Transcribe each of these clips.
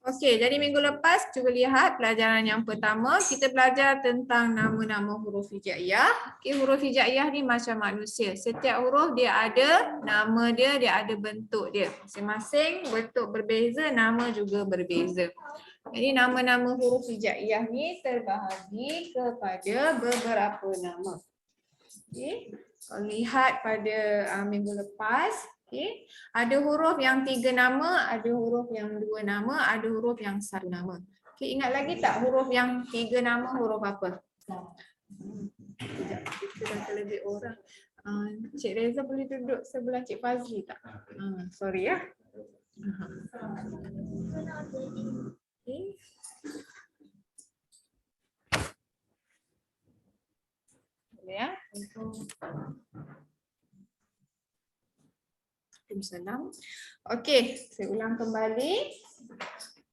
Okey, jadi minggu lepas cuba lihat pelajaran yang pertama kita belajar tentang nama-nama huruf hijaiyah. Okey, huruf hijaiyah ni macam manusia. Setiap huruf dia ada nama dia, dia ada bentuk dia. Masing-masing bentuk berbeza, nama juga berbeza. Jadi nama-nama huruf hijaiyah ni terbahagi kepada beberapa nama. Okey, kalau lihat pada minggu lepas, okey, ada huruf yang 3 nama, ada huruf yang 2 nama, ada huruf yang 1 nama. Okey, ingat lagi tak huruf yang 3 nama huruf apa? Sekejap, kita dah terlebih orang. Cik Reza boleh duduk sebelah Cik Fazli tak? Sorry ya. Okay. Ya. Waalaikumsalam. Okey, saya ulang kembali.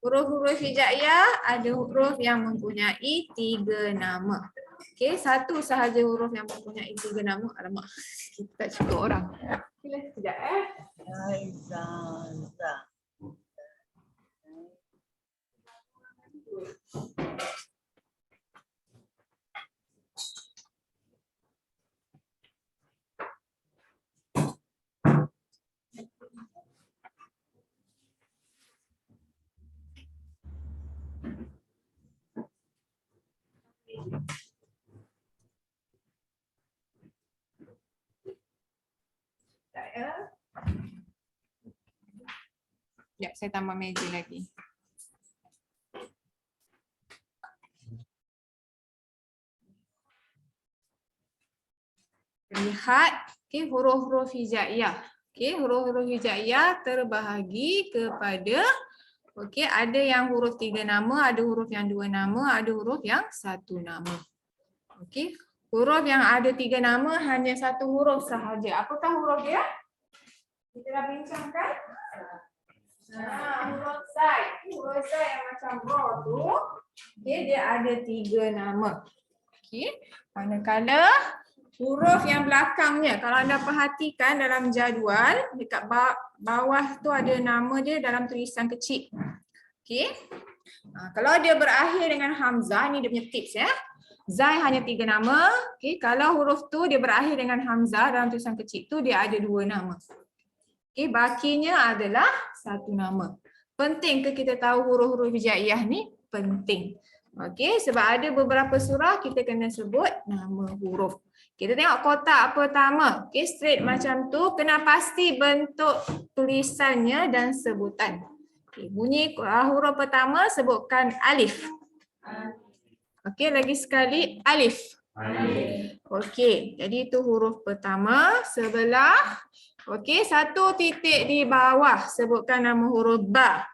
Huruf-huruf hijaiyah ada huruf yang mempunyai 3 nama. Okey, satu sahaja huruf yang mempunyai 3 nama. Alamak, kita tak cukup orang. Sekejap Ya, saya tambah meja lagi. Lihat, okay, huruf-huruf hijaiyah. Okay, huruf-huruf hijaiyah terbahagi kepada, okay, ada yang huruf 3 nama, ada huruf yang 2 nama, ada huruf yang 1 nama. Okay, huruf yang ada 3 nama hanya 1 huruf sahaja. Apakah huruf dia? Kita dah bincangkan. Huruf zai. Huruf zai yang macam ro tu, okay, dia ada 3 nama. Okay, manakala huruf yang belakangnya, kalau anda perhatikan dalam jadual, dekat bawah tu ada nama dia dalam tulisan kecil. Okay. Kalau dia berakhir dengan hamzah, ni dia punya tips ya. Zai hanya 3 nama. Okay. Kalau huruf tu dia berakhir dengan hamzah dalam tulisan kecil tu, dia ada 2 nama. Okay. Bakinya adalah 1 nama. Penting ke kita tahu huruf-huruf hijaiyah ni? Penting. Okey, sebab ada beberapa surah kita kena sebut nama huruf. Kita tengok kotak pertama. Okey, straight macam tu, kena pasti bentuk tulisannya dan sebutan. Okey, bunyi huruf pertama sebutkan alif. Okey, lagi sekali alif. Okey, jadi itu huruf pertama. Sebelah, okey, 1 titik di bawah sebutkan nama huruf ba.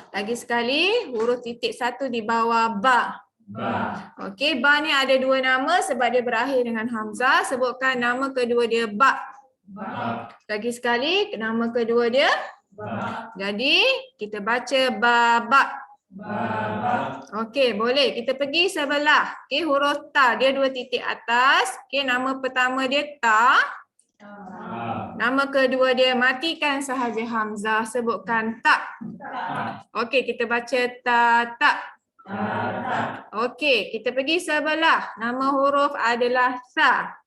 Lagi sekali, huruf titik 1 di bawah ba. Okey, ba ni ada 2 nama sebab dia berakhir dengan hamzah. Sebutkan nama kedua dia ba. Lagi sekali, nama kedua dia ba. Jadi, kita baca ba. Okey, boleh. Kita pergi sebelah. Okey, huruf ta, dia 2 titik atas. Okey, nama pertama dia ta. Nama kedua dia matikan sahaja hamzah, sebutkan tak. Okey, kita baca tak. Okey, kita pergi sebelah. Nama huruf adalah sa.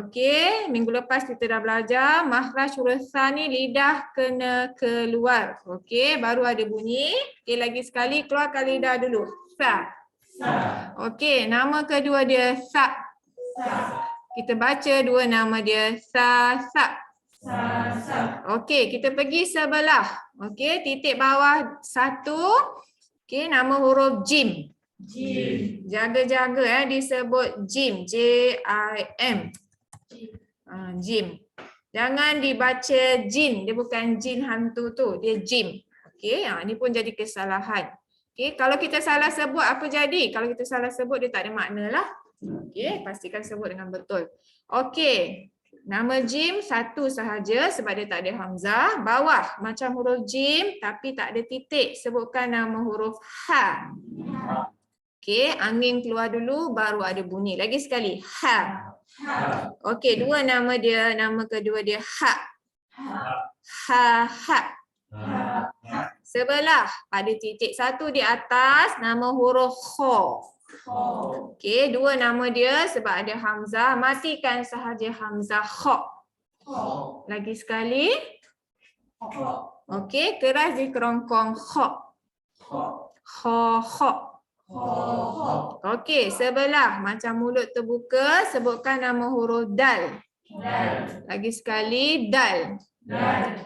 Okey, minggu lepas kita dah belajar makhraj huruf sa ni lidah kena keluar. Okey, baru ada bunyi. Okey, lagi sekali keluarkan lidah dulu. Sa. Okey, nama kedua dia sa. Kita baca 2 nama dia sa. Okey, kita pergi sebelah. Okey, titik bawah 1. Okey, nama huruf jim. Jaga-jaga disebut jim. J-I-M. Jim. Jangan dibaca jin. Dia bukan jin hantu tu. Dia jim. Okey, ini pun jadi kesalahan. Okey, kalau kita salah sebut apa jadi? Kalau kita salah sebut dia tak ada makna lah. Okey, pastikan sebut dengan betul. Okey, nama jim 1 sahaja sebab dia tak ada hamzah. Bawah macam huruf jim tapi tak ada titik. Sebutkan nama huruf ha. Okey, angin keluar dulu baru ada bunyi. Lagi sekali, ha. Okey, 2 nama dia. Nama kedua dia ha. Ha, ha. Sebelah ada titik satu di atas, nama huruf kho. Okey, dua nama dia sebab ada hamzah, matikan sahaja hamzah kho. Lagi sekali. Okey, keras di kerongkong kho. Kho. Okey, sebelah macam mulut terbuka, sebutkan nama huruf dal. Lagi sekali, dal.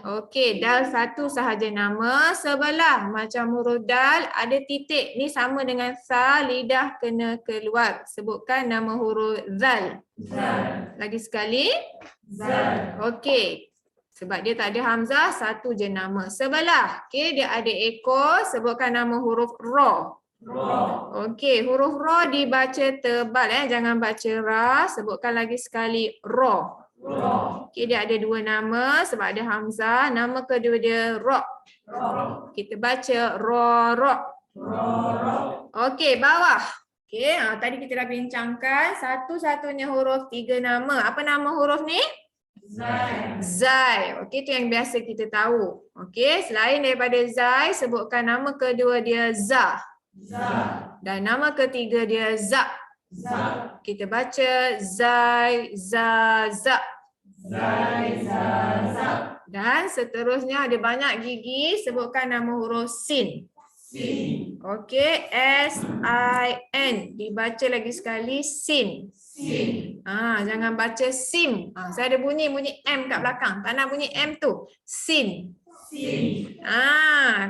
Okey, dal satu sahaja nama. Sebelah macam huruf dal ada titik. Ni sama dengan sa, lidah kena keluar. Sebutkan nama huruf zal. Lagi sekali. Okey. Sebab dia tak ada hamzah, satu je nama. Sebelah, okey, dia ada ekor, sebutkan nama huruf ra. Okey, huruf ra dibaca tebal, jangan baca ra. Sebutkan lagi sekali, ra. Okey, dia ada dua nama sebab ada hamzah. Nama kedua dia ra. Kita baca ra. Okey, bawah. Okey, tadi kita dah bincangkan satu-satunya huruf tiga nama. Apa nama huruf ni? Zai. Okey, itu yang biasa kita tahu. Okey, selain daripada zai, sebutkan nama kedua dia za. Dan nama ketiga dia za. Kita baca zai, za. Dan seterusnya ada banyak gigi, sebutkan nama huruf sin. Okey, S-I-N. Dibaca lagi sekali, sin. Jangan baca sim. Saya ada bunyi M kat belakang. Tak nak bunyi M tu. Sin.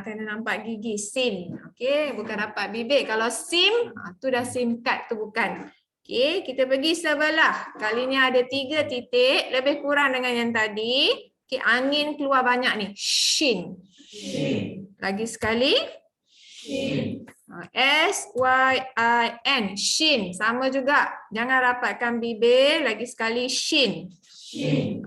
Kena nampak gigi, sin. Okey, bukan dapat bibir. Kalau sim, tu dah sim card tu bukan. Okey, kita pergi sebelah. Kali ni ada 3 titik, lebih kurang dengan yang tadi. Okey, angin keluar banyak ni. Shin. Lagi sekali. S-Y-I-N. Shin. Sama juga. Jangan rapatkan bibir. Lagi sekali, shin.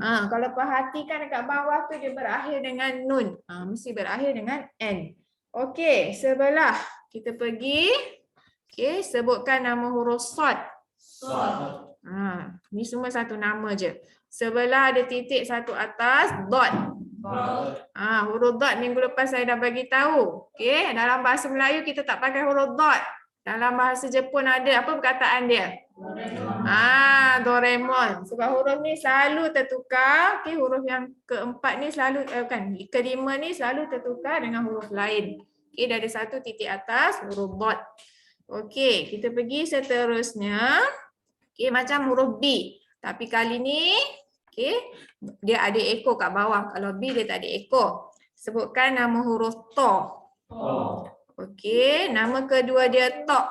Kalau perhatikan dekat bawah tu dia berakhir dengan nun. Mesti berakhir dengan N. Okey, sebelah. Kita pergi. Okey, sebutkan nama huruf sod. Ni semua satu nama je. Sebelah ada titik satu atas, dot. Huruf dot minggu lepas saya dah bagi tahu. Okey, dalam bahasa Melayu kita tak pakai huruf dot. Dalam bahasa Jepun ada apa perkataan dia? Doraemon. Sebab huruf ni selalu tertukar. Okey, huruf yang keempat ni selalu kelima ni selalu tertukar dengan huruf lain. Okey, dah ada satu titik atas huruf dot. Okey, kita pergi seterusnya. Okey, macam huruf B. Tapi kali ni okey, dia ada ekor kat bawah. Kalau B dia tak ada ekor. Sebutkan nama huruf to. Okey, nama kedua dia tok.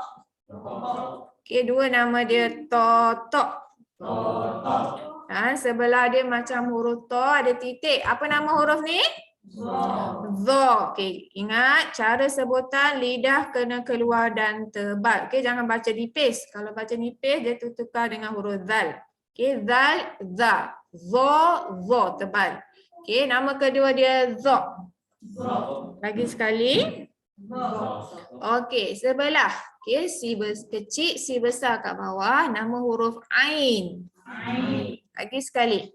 Okey, dua nama dia tok. Dan sebelah dia macam huruf to ada titik. Apa nama huruf ni? Zo. Okey, ingat cara sebutan lidah kena keluar dan tebal. Okey, jangan baca nipis. Kalau baca nipis dia tukar dengan huruf zal. Okey, zal, za. Zo, tebal. Okey, nama kedua dia zo. Lagi sekali. Okey, sebelah. Okey, si kecil, si besar kat bawah. Nama huruf ain. Lagi sekali.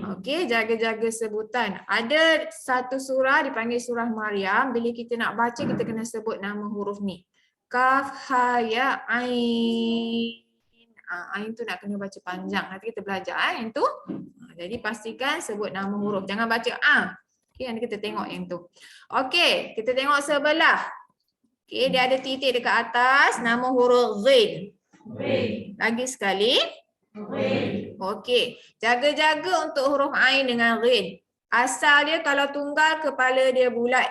Okey, jaga-jaga sebutan. Ada satu surah dipanggil surah Maryam. Bila kita nak baca, kita kena sebut nama huruf ni. Kaf, ha, ya, ain. Ain tu nak kena baca panjang. Nanti kita belajar yang tu. Jadi pastikan sebut nama huruf. Jangan baca a. Okey, nanti kita tengok yang tu. Okey, kita tengok sebelah. Okey, dia ada titik dekat atas. Nama huruf ghin. Lagi sekali. Okey, jaga-jaga untuk huruf ain dengan ghin. Asal dia kalau tunggal, kepala dia bulat.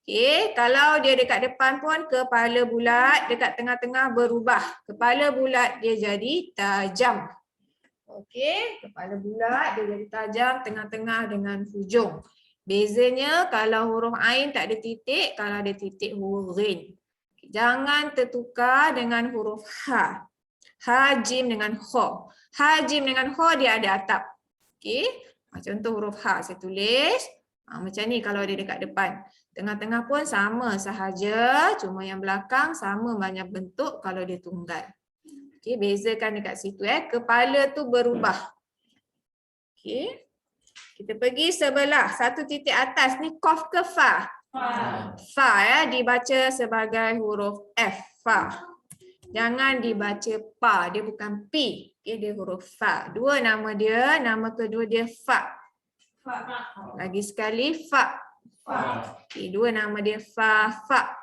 Okey, kalau dia dekat depan pun kepala bulat, dekat tengah-tengah berubah. Kepala bulat dia jadi tajam. Okey, kepala bulat dia jadi tajam, tengah-tengah dengan hujung. Bezanya kalau huruf ain tak ada titik, kalau ada titik huruf ghin. Jangan tertukar dengan huruf ha. Ha, jim dengan kho. Ha, jim dengan kho dia ada atap. Okey, contoh huruf ha saya tulis. Macam ni kalau dia dekat depan. Tengah-tengah pun sama sahaja, cuma yang belakang sama banyak bentuk kalau dia tunggal. Okey, bezakan dekat situ Kepala tu berubah. Okey. Kita pergi sebelah satu titik atas ni qaf ke fa? Fa ya, dibaca sebagai huruf F, fa. Jangan dibaca pa, dia bukan P. Okay, dia huruf fa. Dua nama dia, nama kedua dia fa. Lagi sekali fa. Okay, dua nama dia fa, fa.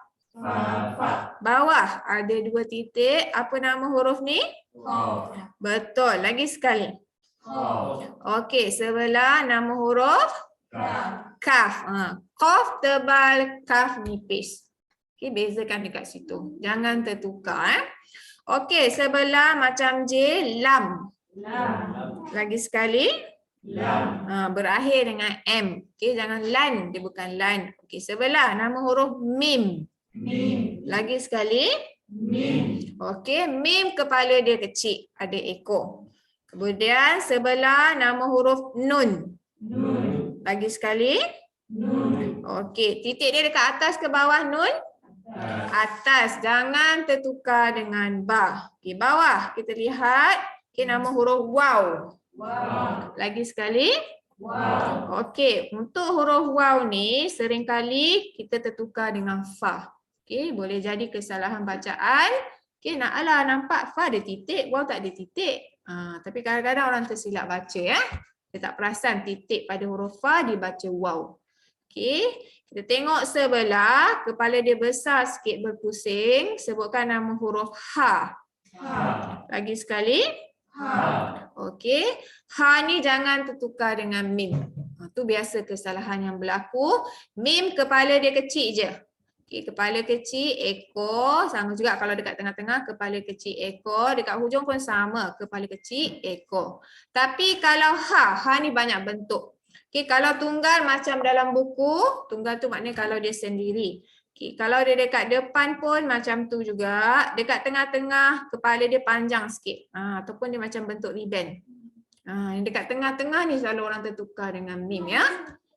Bawah ada dua titik, apa nama huruf ni? Betul, lagi sekali. Okey, sebelah nama huruf kaf. Qaf tebal, kaf nipis. Okey, bezakan dekat situ. Jangan tertukar. Okey, sebelah macam J, lam. Lagi sekali. Berakhir dengan M. Okey, jangan lan, dia bukan lan. Okey, sebelah nama huruf mim. Lagi sekali. Okey, mim kepala dia kecil, ada ekor. Kemudian sebelah nama huruf nun. Lagi sekali. Okey, titik dia dekat atas ke bawah nun? Atas, jangan tertukar dengan ba. Okey, bawah kita lihat, okey, nama huruf waw. Lagi sekali. Okey, untuk huruf waw ni seringkali kita tertukar dengan fa. Okey, boleh jadi kesalahan bacaan. Okey, nampak fa ada titik, waw tak ada titik. Tapi kadang-kadang orang tersilap baca ya. Dia tak perasan titik pada huruf fa dibaca waw. Okey, kita tengok sebelah, kepala dia besar sikit berpusing, sebutkan nama huruf ha. Lagi sekali. Okey, ha ni jangan tertukar dengan mim. Tu biasa kesalahan yang berlaku. Mim kepala dia kecil je. Okey, kepala kecil, ekor, sama juga kalau dekat tengah-tengah kepala kecil ekor, dekat hujung pun sama, kepala kecil ekor. Tapi kalau ha ni banyak bentuk. Okey, kalau tunggal macam dalam buku, tunggal tu maknanya kalau dia sendiri. Okey, kalau dia dekat depan pun macam tu juga, dekat tengah-tengah kepala dia panjang sikit. Ataupun dia macam bentuk ribbon. Yang dekat tengah-tengah ni selalu orang tertukar dengan mim ya.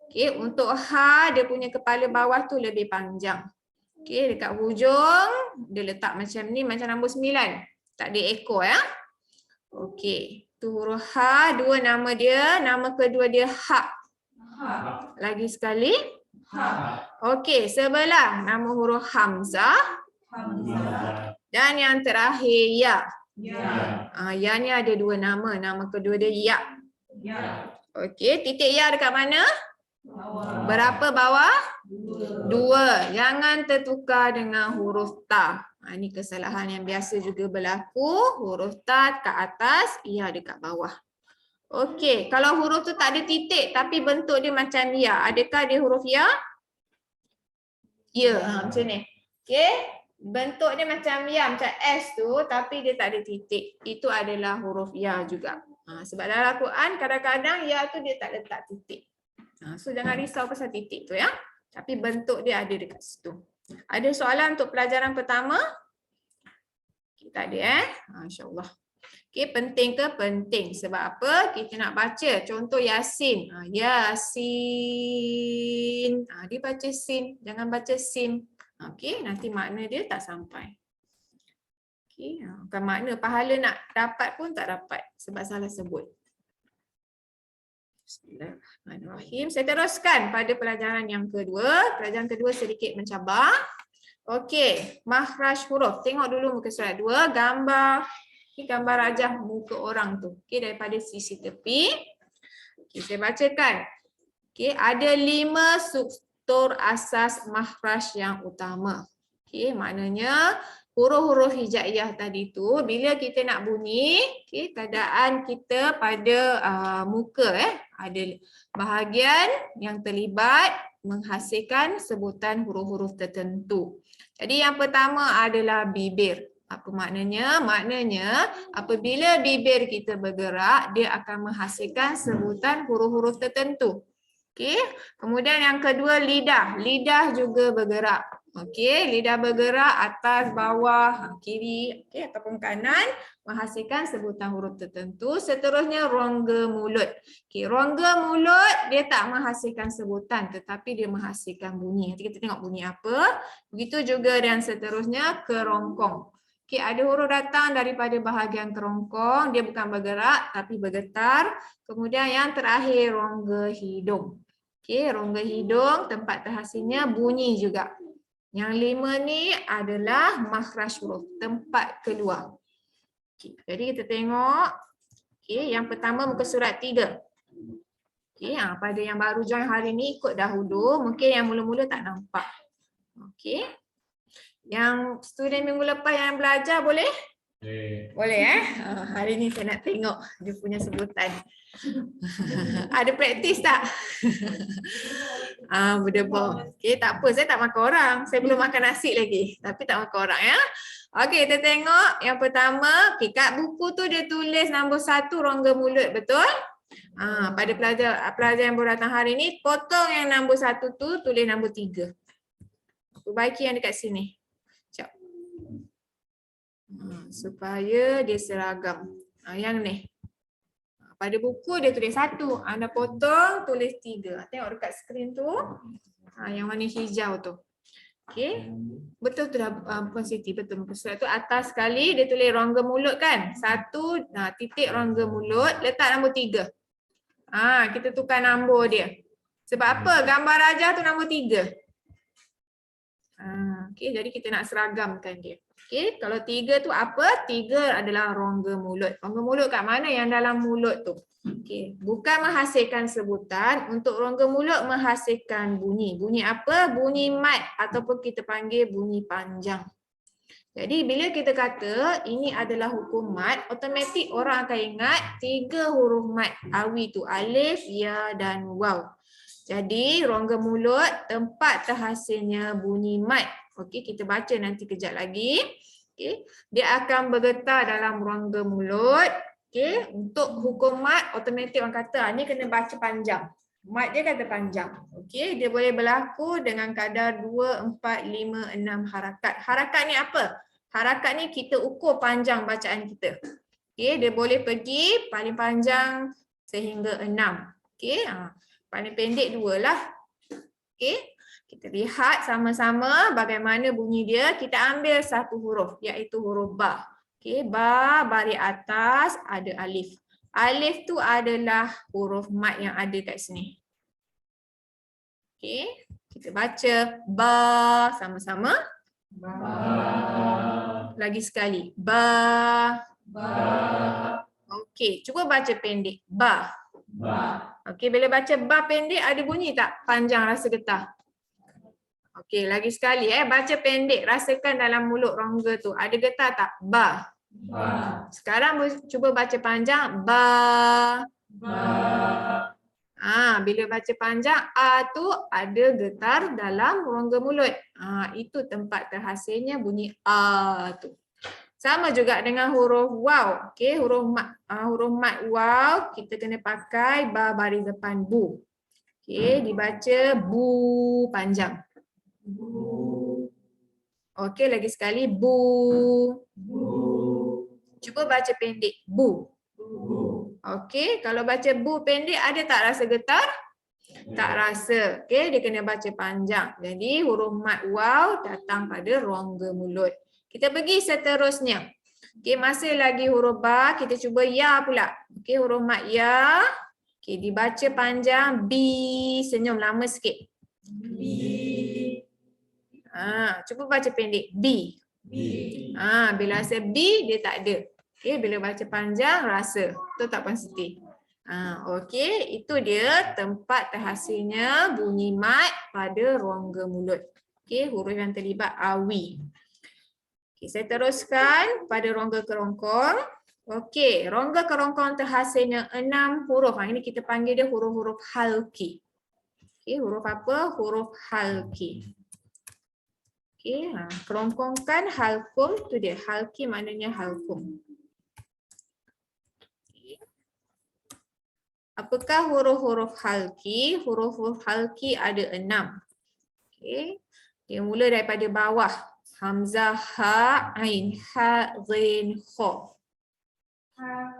Okey, untuk ha dia punya kepala bawah tu lebih panjang. Okey, dekat hujung dia letak macam ni, macam nombor 9. Tak ada ekor ya. Okey, tu huruf ha, dua nama dia, nama kedua dia ha. Lagi sekali. Okey, sebelah nama huruf hamzah. Dan yang terakhir ya. Ya ni ada dua nama, nama kedua dia ya. Okey, titik ya dekat mana? Berapa bawah? 2. Jangan tertukar dengan huruf ta. Ini kesalahan yang biasa juga berlaku. Huruf ta kat atas, ya dekat bawah. Okey, kalau huruf tu tak ada titik tapi bentuk dia macam ya, adakah dia huruf ya? Ya, macam ni. Okey, bentuk dia macam ya, macam S tu tapi dia tak ada titik. Itu adalah huruf ya juga. Sebab dalam Al-Quran kadang-kadang ya tu dia tak letak titik. So jangan risau pasal titik tu ya. Tapi bentuk dia ada dekat situ. Ada soalan untuk pelajaran pertama? Kita ada InsyaAllah. Okey, penting ke? Penting. Sebab apa? Kita nak baca. Contoh Yasin. Yasin. Dia baca sin. Jangan baca sin. Okey, nanti makna dia tak sampai. Okey, bukan makna pahala nak dapat pun tak dapat. Sebab salah sebut. Bismillahirrahmanirrahim. Saya teruskan pada pelajaran yang kedua. Pelajaran kedua sedikit mencabar. Okey, makhraj huruf. Tengok dulu muka surat 2. Gambar. Ini gambar rajah muka orang tu. Okey, daripada sisi tepi. Okey, saya bacakan. Okey, ada 5 struktur asas makhraj yang utama. Okey, maknanya huruf-huruf hijaiyah tadi tu bila kita nak bunyi, okey, keadaan kita pada muka ada bahagian yang terlibat menghasilkan sebutan huruf-huruf tertentu. Jadi yang pertama adalah bibir. Apa maknanya? Maknanya apabila bibir kita bergerak, dia akan menghasilkan sebutan huruf-huruf tertentu. Okey. Kemudian yang kedua lidah. Lidah juga bergerak. Okey, lidah bergerak atas, bawah, kiri, okey, ataupun kanan menghasilkan sebutan huruf tertentu. Seterusnya rongga mulut. Okey, rongga mulut dia tak menghasilkan sebutan tetapi dia menghasilkan bunyi. Nanti kita tengok bunyi apa. Begitu juga dan seterusnya kerongkong. Okey, ada huruf datang daripada bahagian kerongkong, dia bukan bergerak tapi bergetar. Kemudian yang terakhir rongga hidung. Okey, rongga hidung tempat terhasilnya bunyi juga. Yang 5 ni adalah makhraj huruf, tempat keluar. Okey, jadi kita tengok. Okey, yang pertama muka surat 3. Okey, pada yang baru join hari ni ikut dahulu, mungkin yang mula-mula tak nampak. Okey. Yang student minggu lepas yang belajar boleh? Boleh hari ni saya nak tengok dia punya sebutan. Ada praktis tak? Berdebar. Okey, tak apa, saya tak makan orang. Saya belum makan nasi lagi, tapi tak makan orang ya. Okey, kita tengok yang pertama. Okey, kat buku tu dia tulis nombor 1 rongga mulut, betul? Pada pelajar yang baru datang hari ni, potong yang nombor 1 tu, tulis nombor 3. Perbaiki yang dekat sini. Sekejap. Supaya dia seragam. Yang ni. Pada buku dia tulis 1. Anda potong, tulis 3. Tengok dekat skrin tu. Yang warna hijau tu. Okey. Betul tu dah Puan Siti. Betul. Muka surat tu atas sekali dia tulis rongga mulut kan. 1 titik rongga mulut. Letak nombor 3. Kita tukar nombor dia. Sebab apa? Gambar rajah tu nombor 3. Okey, jadi kita nak seragamkan dia. Okey, kalau 3 tu apa? 3 adalah rongga mulut. Rongga mulut kat mana? Yang dalam mulut tu. Okey, bukan menghasilkan sebutan, untuk rongga mulut menghasilkan bunyi. Bunyi apa? Bunyi mat ataupun kita panggil bunyi panjang. Jadi bila kita kata ini adalah hukum mat, automatik orang akan ingat 3 huruf mat. Awi tu alif, ya dan waw. Jadi rongga mulut tempat terhasilnya bunyi mat. Okey, kita baca nanti kejap lagi. Okey, dia akan bergetar dalam rongga mulut. Okey, untuk hukum mat automatik orang kata ni kena baca panjang. Mat dia kata panjang. Okey, dia boleh berlaku dengan kadar 2, 4, 5, 6 harakat. Harakat ni apa? Harakat ni kita ukur panjang bacaan kita. Okey, dia boleh pergi paling panjang sehingga 6. Okey, paling pendek 2 lah. Okey, kita lihat sama-sama bagaimana bunyi dia. Kita ambil satu huruf iaitu huruf ba. Okey, ba baris atas ada alif. Alif tu adalah huruf mat yang ada kat sini. Okey, kita baca ba sama-sama. Ba. Lagi sekali. Ba. Ba. Okey, cuba baca pendek. Ba. Ba. Okey, bila baca ba pendek ada bunyi tak? Panjang rasa getah. Okey, lagi sekali baca pendek, rasakan dalam mulut rongga tu. Ada getah tak? Ba. Ba. Sekarang cuba baca panjang. Ba. Ba. Bila baca panjang a tu ada getar dalam rongga mulut. Itu tempat terhasilnya bunyi a tu. Sama juga dengan huruf waw. Okey, huruf mat waw kita kena pakai ba baris depan bu. Okey, dibaca bu panjang. Bu. Okey, lagi sekali bu. Bu. Cuba baca pendek bu. Bu. Okey, kalau baca bu pendek ada tak rasa getar? Tak rasa. Okey, dia kena baca panjang. Jadi huruf mat waw datang pada rongga mulut. Kita pergi seterusnya. Okey, masih lagi huruf ba, kita cuba ya pula. Okey, huruf mat ya. Okey, dibaca panjang bi, senyum lama sikit. Bi. Cuba baca pendek bi. Bi. Bila rasa bi dia tak ada. Okey, bila baca panjang rasa. Betul tak Puan Siti? Okey, itu dia tempat terhasilnya bunyi mat pada rongga mulut. Okey, huruf yang terlibat awi. Okay, saya teruskan pada rongga kerongkong. Okey, rongga kerongkong terhasilnya 6 huruf. Ini kita panggil dia huruf-huruf halqi. Okey, huruf apa? Huruf halqi. Okey, kerongkong kan halqum tu dia. Halqi maknanya halqum. Okay. Apakah huruf-huruf halqi? Huruf-huruf halqi ada 6. Okey. Dia mula daripada bawah. Hamzah, ha, ain, ha, ghin, kho. Ha,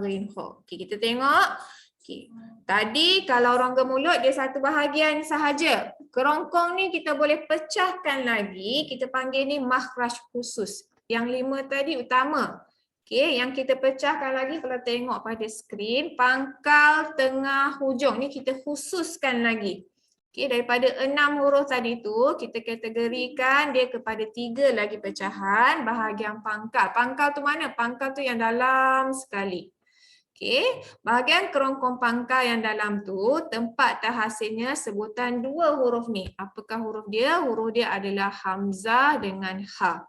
ghin, kho. Okey, kita tengok. Okey. Tadi kalau rongga mulut dia satu bahagian sahaja. Kerongkong ni kita boleh pecahkan lagi, kita panggil ni makhraj khusus. Yang 5 tadi utama. Okey, yang kita pecahkan lagi kalau tengok pada skrin, pangkal tengah hujung ni kita khususkan lagi. Okey, daripada 6 huruf tadi tu kita kategorikan dia kepada 3 lagi pecahan bahagian pangkal. Pangkal tu mana? Pangkal tu yang dalam sekali. Okey, bahagian kerongkong pangkal yang dalam tu tempat terhasilnya sebutan 2 huruf ni. Apakah huruf dia? Huruf dia adalah hamzah dengan ha.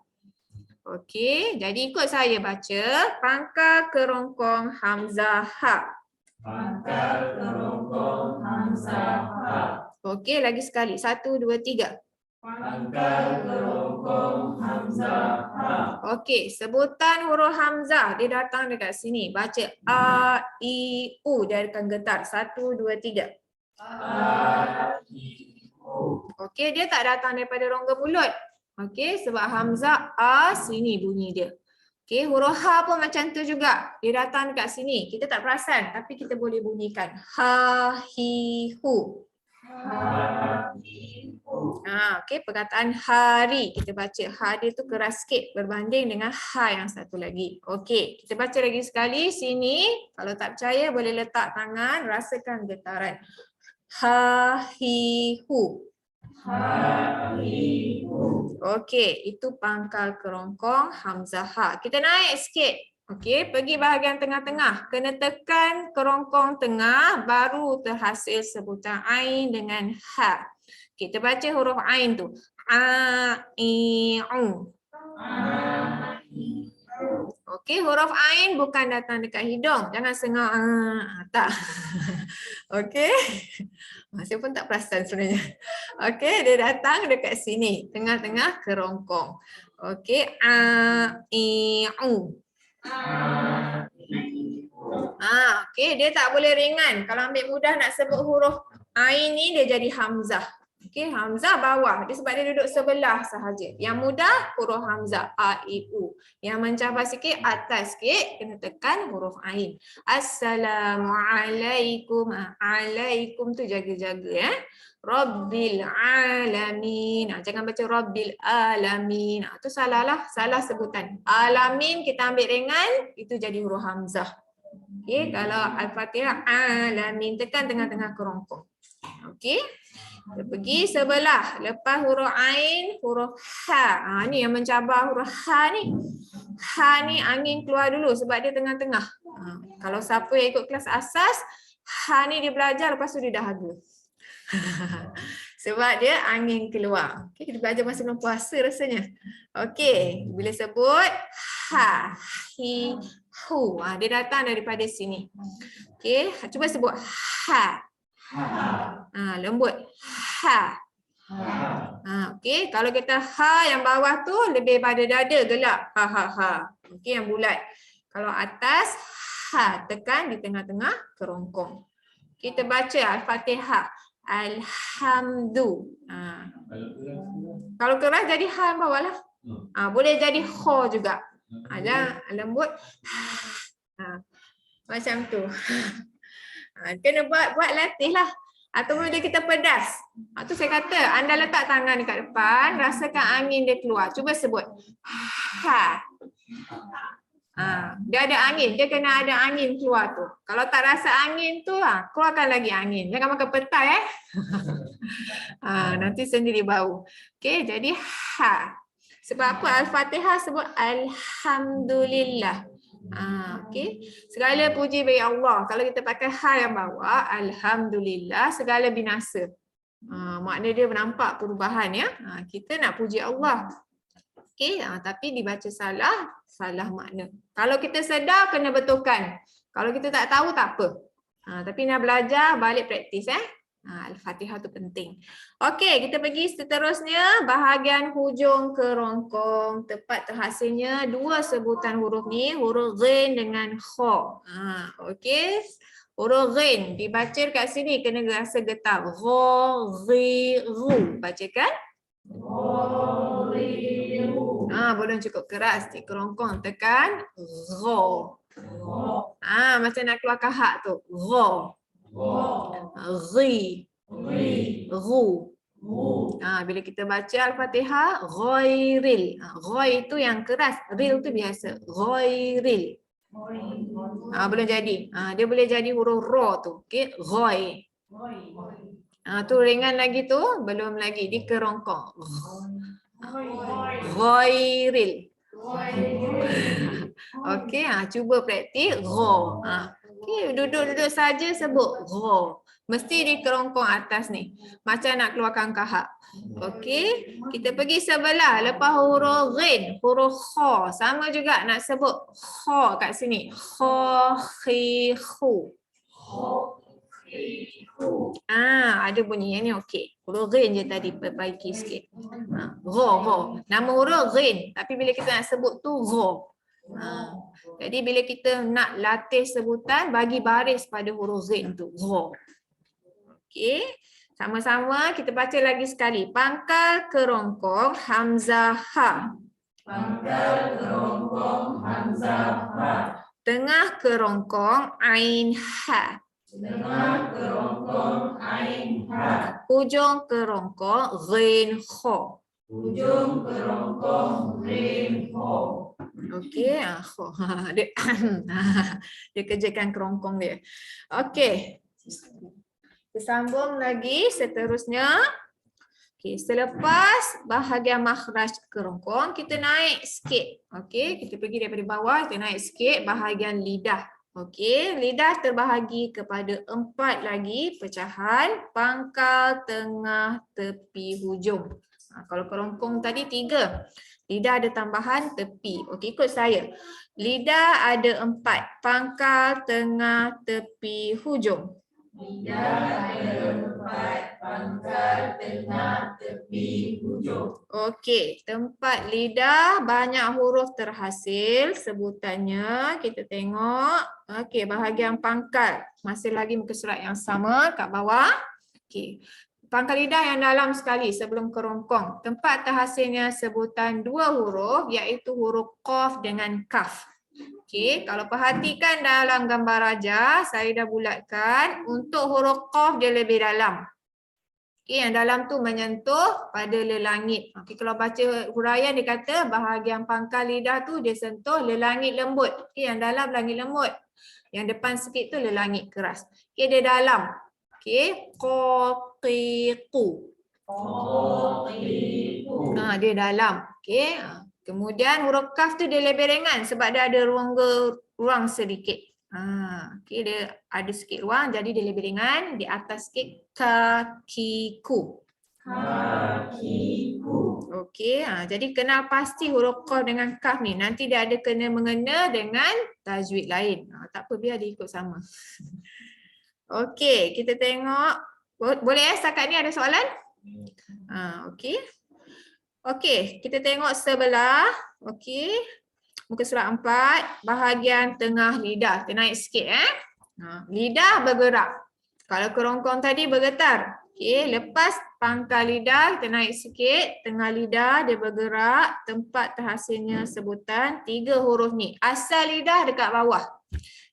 Okey, jadi ikut saya baca pangkal kerongkong hamzah ha. Pangkal kerongkong hamzah ha. Okey, lagi sekali. 1, 2, 3. Pangkal kerongkong hamzah ha. Okey, sebutan huruf hamzah dia datang dekat sini. Baca a, i, u, dia akan getar. 1, 2, 3. A, I, U. Okey, dia tak datang daripada rongga mulut. Okey, sebab hamzah a sini bunyi dia. Okey, huruf ha pun macam tu juga. Dia datang dekat sini. Kita tak perasan tapi kita boleh bunyikan. Ha, hi, hu. Ha, I, U. Okey, perkataan hari. Kita baca ha dia tu keras sikit berbanding dengan ha yang satu lagi. Okey, kita baca lagi sekali sini. Kalau tak percaya boleh letak tangan, rasakan getaran. Ha, hi, hu. Ha, I, U. Okey, itu pangkal kerongkong hamzah ha. Kita naik sikit. Okey, pergi bahagian tengah-tengah. Kena tekan kerongkong tengah baru terhasil sebutan ain dengan ha. Kita baca huruf ain tu. A, I, u. A, I, U. Okey, huruf ain bukan datang dekat hidung. Jangan sengah tak. Okey. Saya pun tak perasan sebenarnya. Okey, dia datang dekat sini, tengah-tengah kerongkong. Okey, a, i, u. A, I, U. Okey, dia tak boleh ringan. Kalau ambil mudah nak sebut huruf ain ni dia jadi hamzah. Okey, hamzah bawah. Dia sebab dia duduk sebelah sahaja. Yang mudah huruf hamzah a, i, u. Yang mencabar sikit atas sikit kena tekan huruf ain. Assalamualaikum. Alaikum tu jaga-jaga Rabbil alamin. Jangan baca Rabbil alamin. Tu salah lah, salah sebutan. Alamin kita ambil ringan, itu jadi huruf hamzah. Okey, kalau Al-Fatihah alamin tekan tengah-tengah kerongkong. Okey. Kita pergi sebelah, lepas huruf ain, huruf ha. Ni yang mencabar huruf ha ni. Ha ni angin keluar dulu sebab dia tengah-tengah. Kalau siapa yang ikut kelas asas, ha ni dia belajar lepas tu dia dahaga. Sebab dia angin keluar. Okay, kita belajar masa bulan puasa rasanya. Okey, bila sebut ha, hi, hu. Dia datang daripada sini. Okey, cuba sebut ha. Lembut. Ha. Okey, kalau kita ha yang bawah tu lebih pada dada gelap. Ha ha ha. Okey, yang bulat. Kalau atas ha tekan di tengah-tengah kerongkong. Kita baca Al-Fatihah. Alhamdu. Kalau keras jadi ha yang bawah lah. Boleh jadi kho juga. Ada lembut. Macam tu. Kena buat latih lah. Atau bila kita pedas. Tu saya kata anda letak tangan dekat depan, rasakan angin dia keluar. Cuba sebut. Ha. Dia ada angin, dia kena ada angin keluar tu. Kalau tak rasa angin tu, keluarkan lagi angin. Jangan makan petai nanti sendiri bau. Okey, jadi ha. Sebab apa Al-Fatihah sebut Alhamdulillah. Okey. Segala puji bagi Allah. Kalau kita pakai ha yang bawah, Alhamdulillah, segala binasa. Makna dia nampak perubahan ya. Kita nak puji Allah. Okey, tapi dibaca salah, salah makna. Kalau kita sedar, kena betulkan. Kalau kita tak tahu, tak apa. Tapi nak belajar, balik praktis. Al-Fatihah tu penting. Okey, kita pergi seterusnya. Bahagian hujung kerongkong. Tepat terhasilnya dua sebutan huruf ni. Huruf ghin dengan kho. Okey. Huruf ghin. Dibaca kat sini, kena rasa getar. Gho, ghi, ru. Bacakan. Belum cukup keras. Di kerongkong tekan gho. Macam nak keluarkan hak tu. Gho. Ghi. Ru. Bila kita baca Al-Fatihah, ghairil. Ghai itu yang keras, ril tu biasa. Ghairil. Belum jadi. Dia boleh jadi huruf ro tu. Okey, ghai. Tu ringan lagi tu, belum lagi dikerongkong. Ghairil. Okey, cuba praktik gha. Okey, duduk-duduk saja sebut gha. Mesti dikerongkong atas ni. Macam nak keluarkan kahak. Okey, kita pergi sebelah. Lepas huruf ghin, huruf kha. Sama juga nak sebut kha kat sini. Kha, khi, khu. Ada bunyi yang ni okey. Huruf ghin je tadi perbaiki sikit. Gha, gha. Nama huruf ghin. Tapi bila kita nak sebut tu gha. Jadi bila kita nak latih sebutan, bagi baris pada huruf ghin tu. Gha. Okey. Sama-sama kita baca lagi sekali. Pangkal kerongkong hamzah ha. Pangkal kerongkong hamzah ha. Tengah kerongkong ain ha. Tengah kerongkong ain ha. Hujung kerongkong ghin kha. Ujung kerongkong ghin kha. Okey, dia kerjakan kerongkong dia. Okey. Kita sambung lagi seterusnya. Okey, selepas bahagian makhraj kerongkong, kita naik sikit. Okey, kita pergi daripada bawah, kita naik sikit bahagian lidah. Okey, lidah terbahagi kepada 4 lagi pecahan, pangkal, tengah, tepi, hujung. Kalau kerongkong tadi 3. Lidah ada tambahan tepi. Okey, ikut saya. Lidah ada 4, pangkal, tengah, tepi, hujung. Lidah ada 4, pangkal, tengah, tepi, hujung. Okey, tempat lidah banyak huruf terhasil sebutannya. Kita tengok. Okey, bahagian pangkal. Masih lagi muka surat yang sama kat bawah. Okey. Pangkal lidah yang dalam sekali sebelum kerongkong. Tempat terhasilnya sebutan 2 huruf iaitu huruf qaf dengan kaf. Okey, kalau perhatikan dalam gambar raja, saya dah bulatkan untuk huruf qaf dia lebih dalam. Okey, yang dalam tu menyentuh pada lelangit. Okey, kalau baca huraian dia kata bahagian pangkal lidah tu dia sentuh lelangit lembut. Okey, yang dalam langit lembut. Yang depan sikit tu lelangit keras. Okey, dia dalam. Okey, qaqiqu. Dia dalam. Okey. Kemudian huruf kaf tu dia lebih ringan sebab dia ada ruang sedikit. Okey, dia ada sikit ruang jadi dia lebih ringan. Di atas sikit kakiku. Kakiku. Okey, jadi kenal pasti huruf qaf dengan kaf ni. Nanti dia ada kena mengena dengan tajwid lain. Tak apa, biar dia ikut sama. Okey, kita tengok. Boleh setakat ni ada soalan? Okey. Okey, kita tengok sebelah. Okey. Muka surat 4, bahagian tengah lidah. Kita naik sikit Lidah bergerak. Kalau kerongkong tadi bergetar. Okey, lepas pangkal lidah kita naik sikit, tengah lidah dia bergerak, tempat terhasilnya sebutan 3 huruf ni. Asal lidah dekat bawah.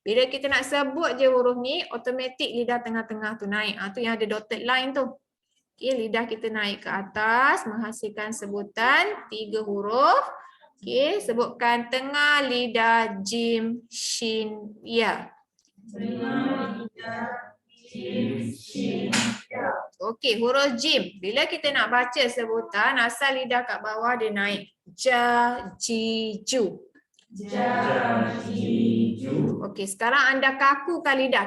Bila kita nak sebut je huruf ni, automatik lidah tengah-tengah tu naik. Tu yang ada dotted line tu. Okey, lidah kita naik ke atas menghasilkan sebutan 3 huruf. Okey, sebutkan tengah lidah jim, shin, ya. Tengah lidah jim, shin, ya. Okey, huruf jim. Bila kita nak baca sebutan, asal lidah kat bawah dia naik. Ja, ji, ju. Ja, ji, ju. Okey, sekarang anda kakukan lidah.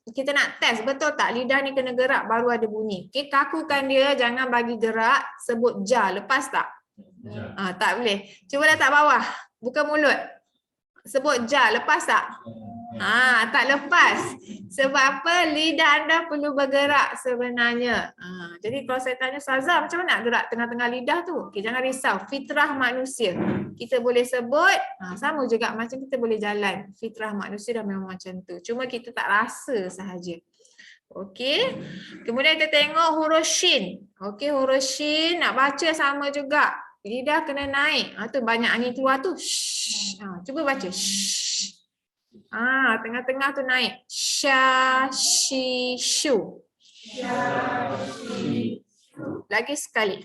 Kita nak test, betul tak lidah ni kena gerak baru ada bunyi. Okey, kakukan dia, jangan bagi gerak, sebut ja, lepas tak? Tak boleh. Cuba letak bawah, bukan mulut. Sebut ja, lepas tak? Tak lepas. Sebab apa? Lidah anda perlu bergerak sebenarnya. Jadi kalau saya tanya Ustazah, macam mana nak gerak tengah-tengah lidah tu? Okey, jangan risau, fitrah manusia. Kita boleh sebut, sama juga macam kita boleh jalan. Fitrah manusia dah memang macam tu. Cuma kita tak rasa sahaja. Okey. Kemudian kita tengok huruf shin. Okey, huruf shin nak baca sama juga. Lidah kena naik. Tu banyak angin keluar tu. Shh. Cuba baca. Shh. Tengah-tengah tu naik. Sha, shi, shu. Lagi sekali.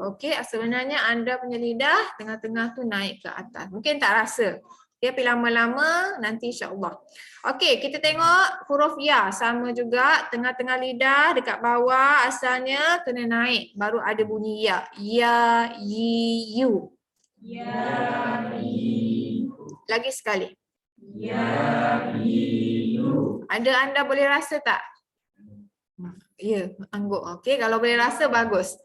Okey, sebenarnya anda punya lidah tengah-tengah tu naik ke atas. Mungkin tak rasa. Tapi lama-lama nanti insya-Allah. Okey, kita tengok huruf ya sama juga, tengah-tengah lidah dekat bawah asalnya kena naik baru ada bunyi ya. Ya, yi, yu. Lagi sekali. Ada anda boleh rasa tak? Ya, angguk. Okey, kalau boleh rasa bagus.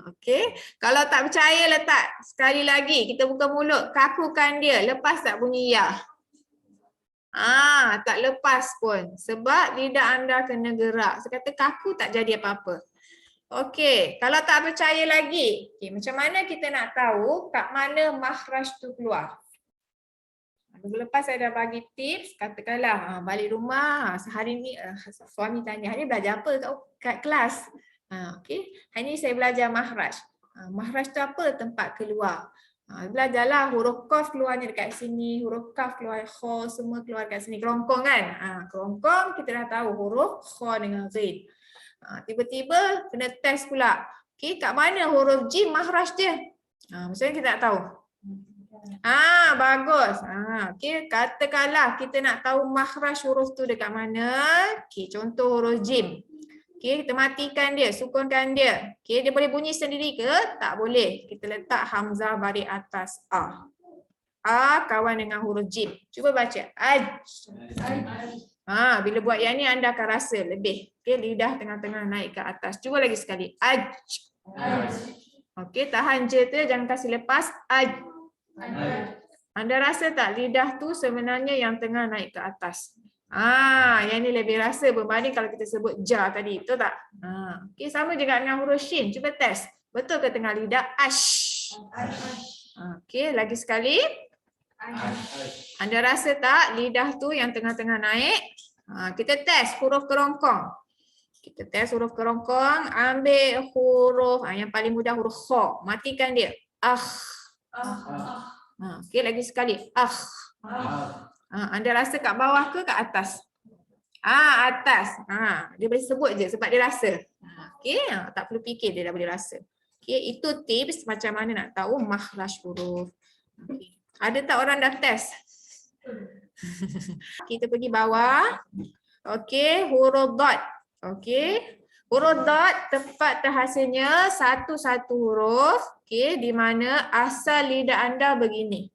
Okey. Kalau tak percaya letak sekali lagi. Kita buka mulut, kakukan dia. Lepas tak bunyi ya? Tak lepas pun. Sebab lidah anda kena gerak. Saya kata kaku tak jadi apa-apa. Okey, kalau tak percaya lagi. Macam mana kita nak tahu kat mana makhraj tu keluar? Minggu lepas saya dah bagi tips, katakanlah balik rumah, sehari ni suami tanya, hari ni belajar apa kat kelas? Okey, hari ni saya belajar makhraj. Makhraj tu apa? Tempat keluar. Belajarlah huruf qaf keluarnya dekat sini, huruf kaf keluar kha, semua keluar dekat sini. Kerongkong kan? Kerongkong kita dah tahu huruf kha dengan ghin. Tiba-tiba kena test pula. Okey, kat mana huruf jim makhraj dia? Maksudnya kita tak tahu. Bagus. Okey, katakanlah kita nak tahu makhraj huruf tu dekat mana. Okey, contoh huruf jim. Okey, kita matikan dia, sukunkan dia. Okey, dia boleh bunyi sendiri ke? Tak boleh. Kita letak hamzah baris atas a. A kawan dengan huruf jim. Cuba baca. Aj. Bila buat yang ni anda akan rasa lebih. Okey, lidah tengah-tengah naik ke atas. Cuba lagi sekali. Aj. Okey, tahan je tu, jangan kasih lepas. Aj. Anda rasa tak lidah tu sebenarnya yang tengah naik ke atas? Yang ni lebih rasa berbanding kalau kita sebut ja tadi, betul tak? Okey, sama juga dengan huruf shin. Cuba test. Betul ke tengah lidah? Ash. Okey, lagi sekali. Anda rasa tak lidah tu yang tengah-tengah naik? Kita test huruf kerongkong. Kita test huruf kerongkong, ambil huruf yang paling mudah huruf kha, matikan dia. Okey, lagi sekali. Anda rasa kat bawah ke kat atas? Atas. Dia boleh sebut je sebab dia rasa. Okey, tak perlu fikir, dia dah boleh rasa. Okey, itu tips macam mana nak tahu makhraj huruf. Okay. Ada tak orang dah test? Kita pergi bawah. Okey, huruf dot. Okey. Huruf dot tempat terhasilnya satu-satu huruf, okey, di mana asal lidah anda begini.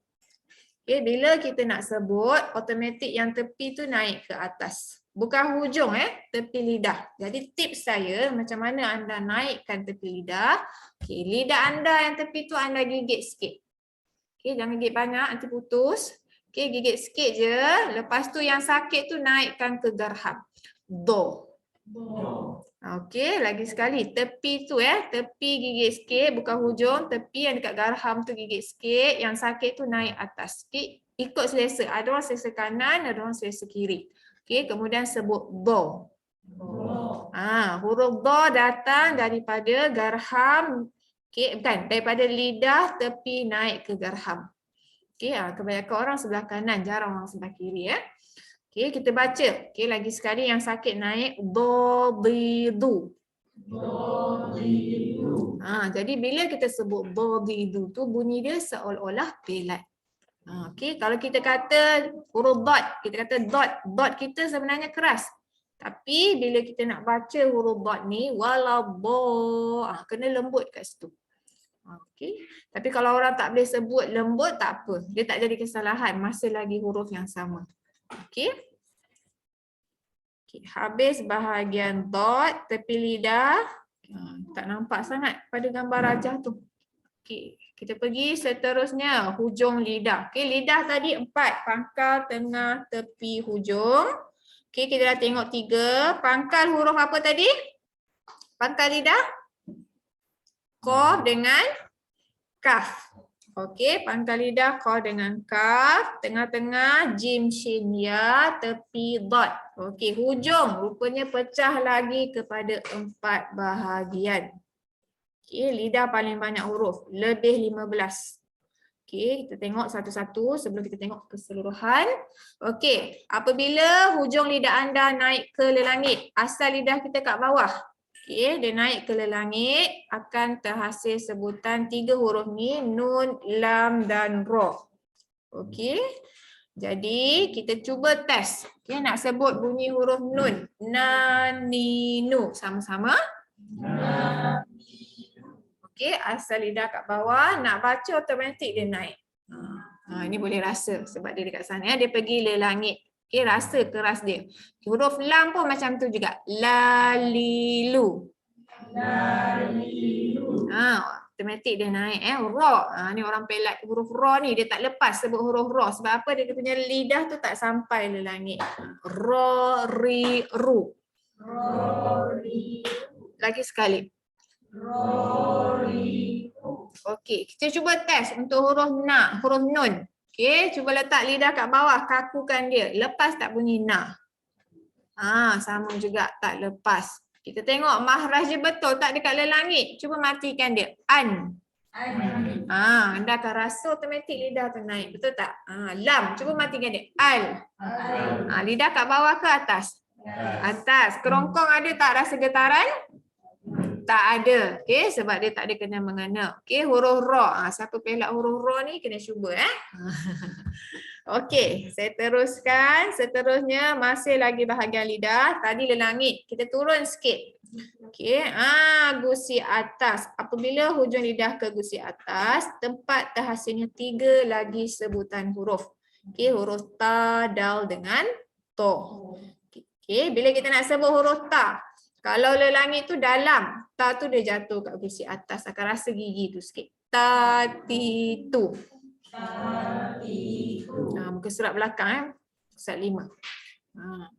Okey, bila kita nak sebut, automatik yang tepi tu naik ke atas. Bukan hujung tepi lidah. Jadi tips saya macam mana anda naikkan tepi lidah. Okey, lidah anda yang tepi tu anda gigit sikit. Okey, jangan gigit banyak nanti putus. Okey, gigit sikit je. Lepas tu yang sakit tu naikkan ke garham. Do. Okey, lagi sekali. Tepi tu tepi gigit sikit, bukan hujung. Tepi yang dekat garham tu gigit sikit. Yang sakit tu naik atas sikit. Ikut selesa. Ada orang selesa kanan, ada orang selesa kiri. Okey, kemudian sebut do. Huruf do datang daripada garham. Okey, bukan. Daripada lidah tepi naik ke garham. Okey, kebanyakan orang sebelah kanan, jarang orang sebelah kiri Okey, kita baca. Okey, lagi sekali yang sakit naik do, di, du. Jadi bila kita sebut do, di, du tu bunyi dia seolah-olah pelat. Okey, kalau kita kata huruf dot, kita kata dot kita sebenarnya keras. Tapi bila kita nak baca huruf dot ni walabo, kena lembut kat situ. Okey. Tapi kalau orang tak boleh sebut lembut tak apa. Dia tak jadi kesalahan masa lagi huruf yang sama. Okey. Habis bahagian dot tepi lidah. Tak nampak sangat pada gambar rajah tu. Okey, kita pergi seterusnya hujung lidah. Okey, lidah tadi 4, pangkal, tengah, tepi, hujung. Okey, kita dah tengok 3. Pangkal huruf apa tadi? Pangkal lidah? Qaf dengan kaf. Okey, pangkal lidah qa dengan kaf, tengah-tengah jim shin ya, tepi dot. Okey, hujung rupanya pecah lagi kepada 4 bahagian. Okey, lidah paling banyak huruf, lebih 15. Okey, kita tengok satu-satu sebelum kita tengok keseluruhan. Okey, apabila hujung lidah anda naik ke langit, asal lidah kita kat bawah. Okey, dia naik ke langit akan terhasil sebutan 3 huruf ni, nun, lam dan ra. Okey. Jadi kita cuba test. Okey, nak sebut bunyi huruf nun. Na, ni, nu. Sama-sama. Okey, asal lidah kat bawah, nak baca automatik dia naik. Ini boleh rasa sebab dia dekat sana. Dia pergi le langit. Okey, rasa keras dia. Huruf lam pun macam tu juga. La, li, lu. Automatik dia naik. Ra. Ni orang pelat huruf ra ni. Dia tak lepas sebut huruf ra. Sebab apa? Dia punya lidah tu tak sampai le langit. Ra, ri, ru. Lagi sekali. Okey, kita cuba test untuk huruf na, huruf nun. Okey, cuba letak lidah kat bawah, kakukan dia. Lepas tak bunyi na? Sama juga tak lepas. Kita tengok mahraj dia betul tak dekat langit. Cuba matikan dia. An. Anda akan rasa automatik lidah tu naik. Betul tak? Lam. Cuba matikan dia. Al. Lidah kat bawah ke atas? Atas. Kerongkong ada tak rasa getaran? Tak ada. Okey, sebab dia tak ada kena mengena. Okey, huruf ra. Siapa pelak huruf ra ni kena cuba Okey, saya teruskan. Seterusnya masih lagi bahagian lidah. Tadi le langit. Kita turun sikit. Okey, gusi atas. Apabila hujung lidah ke gusi atas, tempat terhasilnya 3 lagi sebutan huruf. Okey, huruf ta, dal dengan to. Okey, bila kita nak sebut huruf ta, kalau le langit tu dalam, ta tu dia jatuh kat gusi atas, akan rasa gigi tu sikit. Ta, ti, tu. Muka surat belakang surat 5.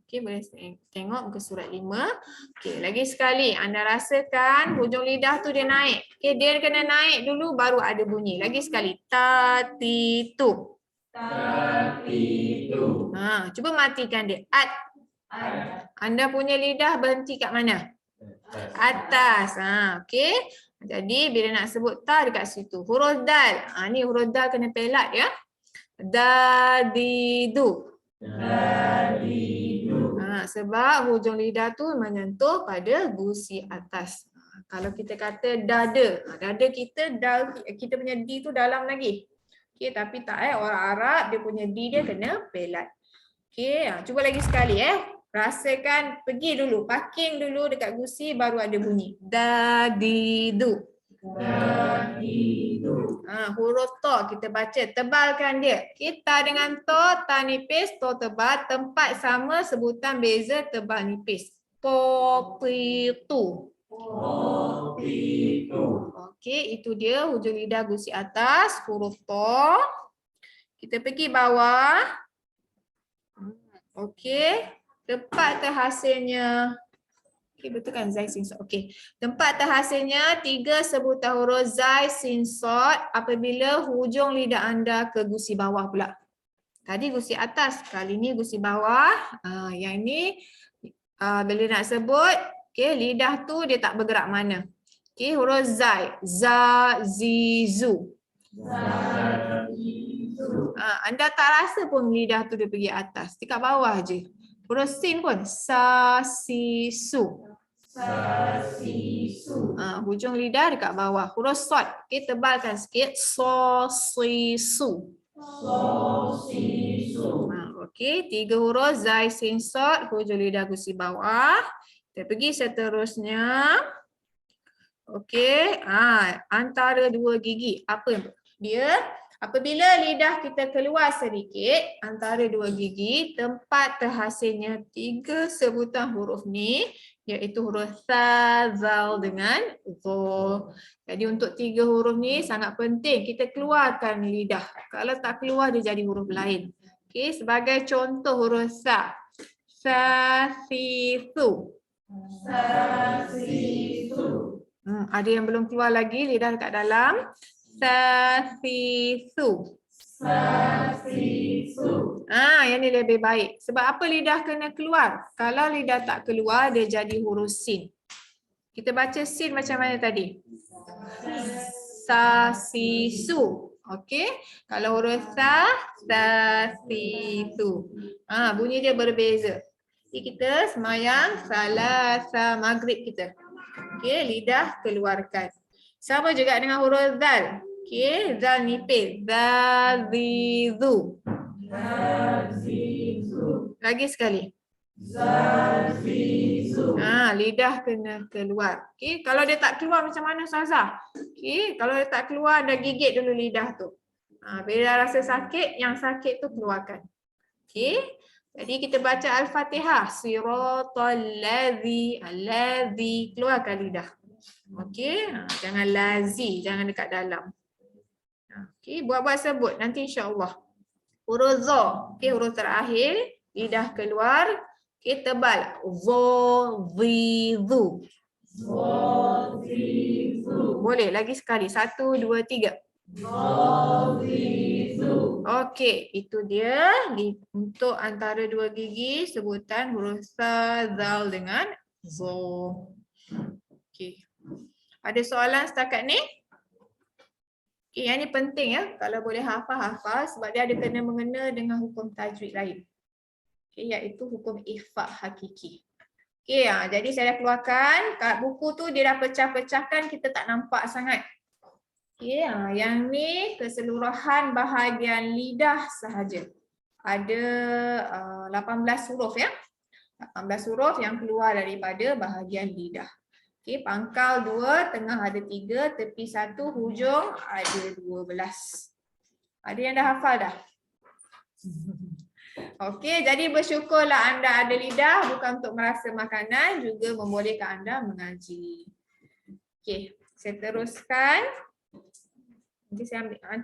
Okey, boleh tengok muka surat 5. Okey, lagi sekali anda rasakan hujung lidah tu dia naik. Okey, dia kena naik dulu baru ada bunyi. Lagi sekali. Ta, ti, tu. Cuba matikan dia. At. Anda punya lidah berhenti kat mana? Atas. Okey. Jadi bila nak sebut ta dekat situ. Huruf dal. Ni huruf dal kena pelat ya. Da, di, du. Sebab hujung lidah tu menyentuh pada gusi atas. Kalau kita kata dada. Dada kita, kita punya di tu dalam lagi. Okey, tapi tak orang Arab dia punya di dia kena pelat. Okey, cuba lagi sekali Rasakan, pergi dulu, parking dulu dekat gusi baru ada bunyi. Da, di, du. Huruf to kita baca, tebalkan dia. Kita dengan to, ta nipis, to tebal, tempat sama, sebutan beza, tebal nipis. Po, pi, tu. Okey, itu dia hujung lidah gusi atas, huruf to. Kita pergi bawah. Okey. Tempat terhasilnya, okey betul kan zai sin sod. Okey. Tempat terhasilnya 3 sebutan huruf zai sin sod apabila hujung lidah anda ke gusi bawah pula. Tadi gusi atas, kali ni gusi bawah. Yang ni bila nak sebut, okey lidah tu dia tak bergerak mana. Okey, huruf zai, za, zi, zu. Anda tak rasa pun lidah tu dia pergi atas, dekat bawah je. Huruf sin pun sa, si, su. Hujung lidah dekat bawah. Huruf sod, okey tebalkan sikit. So, si, su. Okey, 3 huruf zai, sin, sod, hujung lidah gusi bawah. Kita pergi seterusnya. Okey, antara 2 gigi. Apa dia? Apabila lidah kita keluar sedikit antara 2 gigi, tempat terhasilnya 3 sebutan huruf ni, iaitu huruf sa, zal dengan zo. Jadi untuk 3 huruf ni sangat penting kita keluarkan lidah. Kalau tak keluar dia jadi huruf lain. Okey, sebagai contoh huruf sa. Sa, si, su. Ada yang belum keluar lagi lidah dekat dalam. Sa, si, su. Yang ni lebih baik. Sebab apa lidah kena keluar? Kalau lidah tak keluar, dia jadi huruf sin. Kita baca sin macam mana tadi? Sa, si, su. Okey. Kalau huruf sa, situ. Bunyi dia berbeza. Jadi kita semayang salasa maghrib kita. Okey, lidah keluarkan. Sama juga dengan huruf zal. Okey, zal nipis. Zal, zi, zu. Lagi sekali. Lidah kena keluar. Okey, kalau dia tak keluar macam mana Ustazah? Okey, kalau dia tak keluar dah gigit dulu lidah tu. Bila rasa sakit, yang sakit tu keluarkan. Okey. Jadi kita baca Al-Fatihah. Siratal ladzi, alladzi, keluarkan lidah. Okey, jangan lazi, jangan dekat dalam. Okey, buat-buat sebut nanti insya-Allah. Huruf za, okey, huruf terakhir, lidah keluar. Okey, tebal. Zo, zi, zu. Boleh lagi sekali. 1, 2, 3. Okey, itu dia untuk antara dua gigi sebutan huruf sa, zal dengan zo. Okey. Ada soalan setakat ni? Okey, yang ni penting ya. Kalau boleh hafal sebab dia ada kena mengena dengan hukum tajwid lain. Okey, iaitu hukum ikhfa hakiki. Okey, jadi saya dah keluarkan kat buku tu dia dah pecah-pecahkan, kita tak nampak sangat. Okey, yang ni keseluruhan bahagian lidah sahaja. Ada 18 huruf ya. 18 huruf yang keluar daripada bahagian lidah. Okey, pangkal 2, tengah ada 3, tepi 1, hujung ada 12. Ada yang dah hafal dah? Okey, jadi bersyukurlah anda ada lidah bukan untuk merasa makanan, juga membolehkan anda mengaji. Okey, saya teruskan. Nanti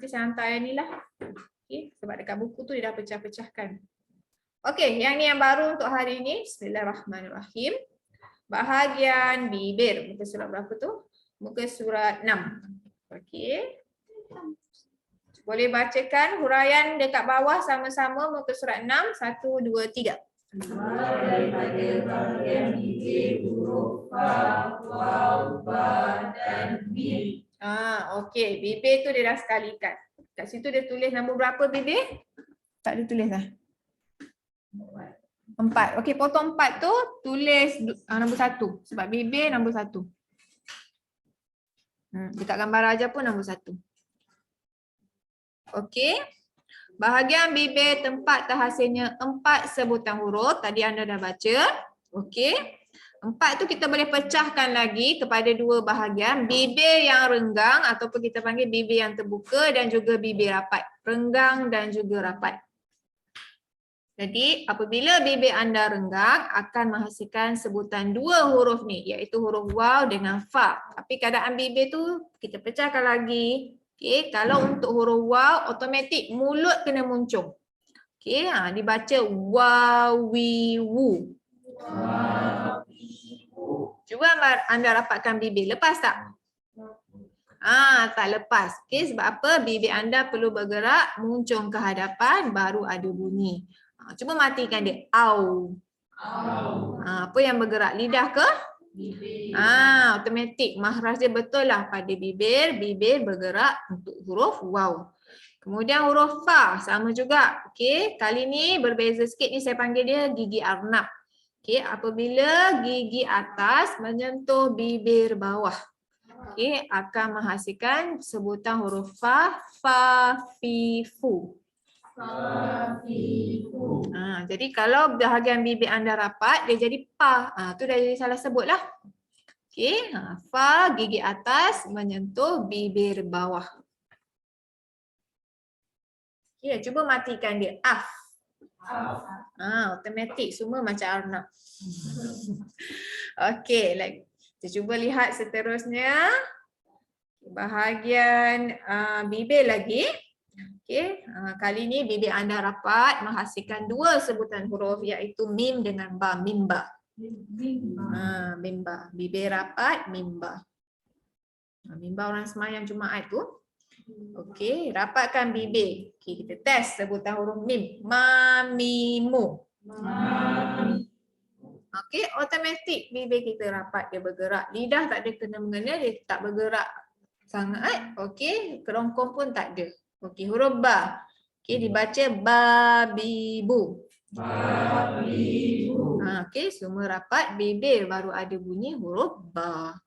saya hantar yang ni lah. Okay, sebab dekat buku tu dia dah pecah-pecahkan. Okey, yang ni yang baru untuk hari ini. Bismillahirrahmanirrahim. Bahagian bibir. Muka surat berapa tu? Muka surat 6. Okey. Boleh bacakan huraian dekat bawah sama-sama muka surat 6. 1, 2, 3. Daripada bahagian bibir, huruf fa, waw, ba dan mim. Okey, bibir tu dia dah sekalikan. Kat situ dia tulis nombor berapa bibir? Tak dia tulis dah. 4. Okey, potong 4 tu tulis nombor 1 sebab bibir nombor 1. Dekat gambar aja pun nombor 1. Okey. Bahagian bibir tempat terhasilnya 4 sebutan huruf. Tadi anda dah baca. Okey. 4 tu kita boleh pecahkan lagi kepada 2 bahagian. Bibir yang renggang ataupun kita panggil bibir yang terbuka dan juga bibir rapat. Renggang dan juga rapat. Jadi apabila bibir anda renggang akan menghasilkan sebutan 2 huruf ni iaitu huruf waw dengan fa. Tapi keadaan bibir tu kita pecahkan lagi. Okey, kalau untuk huruf waw automatik mulut kena muncung. Okey, dibaca wawiwu. Cuba anda rapatkan bibir. Lepas tak? Tak lepas. Okey, sebab apa? Bibir anda perlu bergerak muncung ke hadapan baru ada bunyi. Cuba matikan dia. Au. Apa yang bergerak? Lidah ke? Bibir. Automatik. Makhraj dia betul lah pada bibir. Bibir bergerak untuk huruf waw. Kemudian huruf fa sama juga. Okey, kali ni berbeza sikit ni saya panggil dia gigi arnab. Okey, apabila gigi atas menyentuh bibir bawah, okey, akan menghasilkan sebutan huruf fa, fi, fu. Jadi kalau bahagian bibir anda rapat, dia jadi pa. Tu dah jadi salah sebut lah. Okey, fa gigi atas menyentuh bibir bawah. Okey, cuba matikan dia. Af. Automatik semua macam arnab. Okey, kita cuba lihat seterusnya. Bahagian bibir lagi. Okey, kali ni bibir anda rapat menghasilkan 2 sebutan huruf iaitu mim dengan ba, mimba. Mimba, bibir rapat mimba. Mimba orang semayang Jumaat tu. Okey, rapatkan bibir. Okey, kita test sebutan huruf mim. Ma, mi, mu. Okey, automatik bibir kita rapat, dia bergerak. Lidah tak ada kena mengena, dia tak bergerak sangat. Okey, kerongkong pun tak ada. Okey, huruf ba. Okey, dibaca babibu. Babibu. Okey, semua rapat bibir baru ada bunyi huruf ba.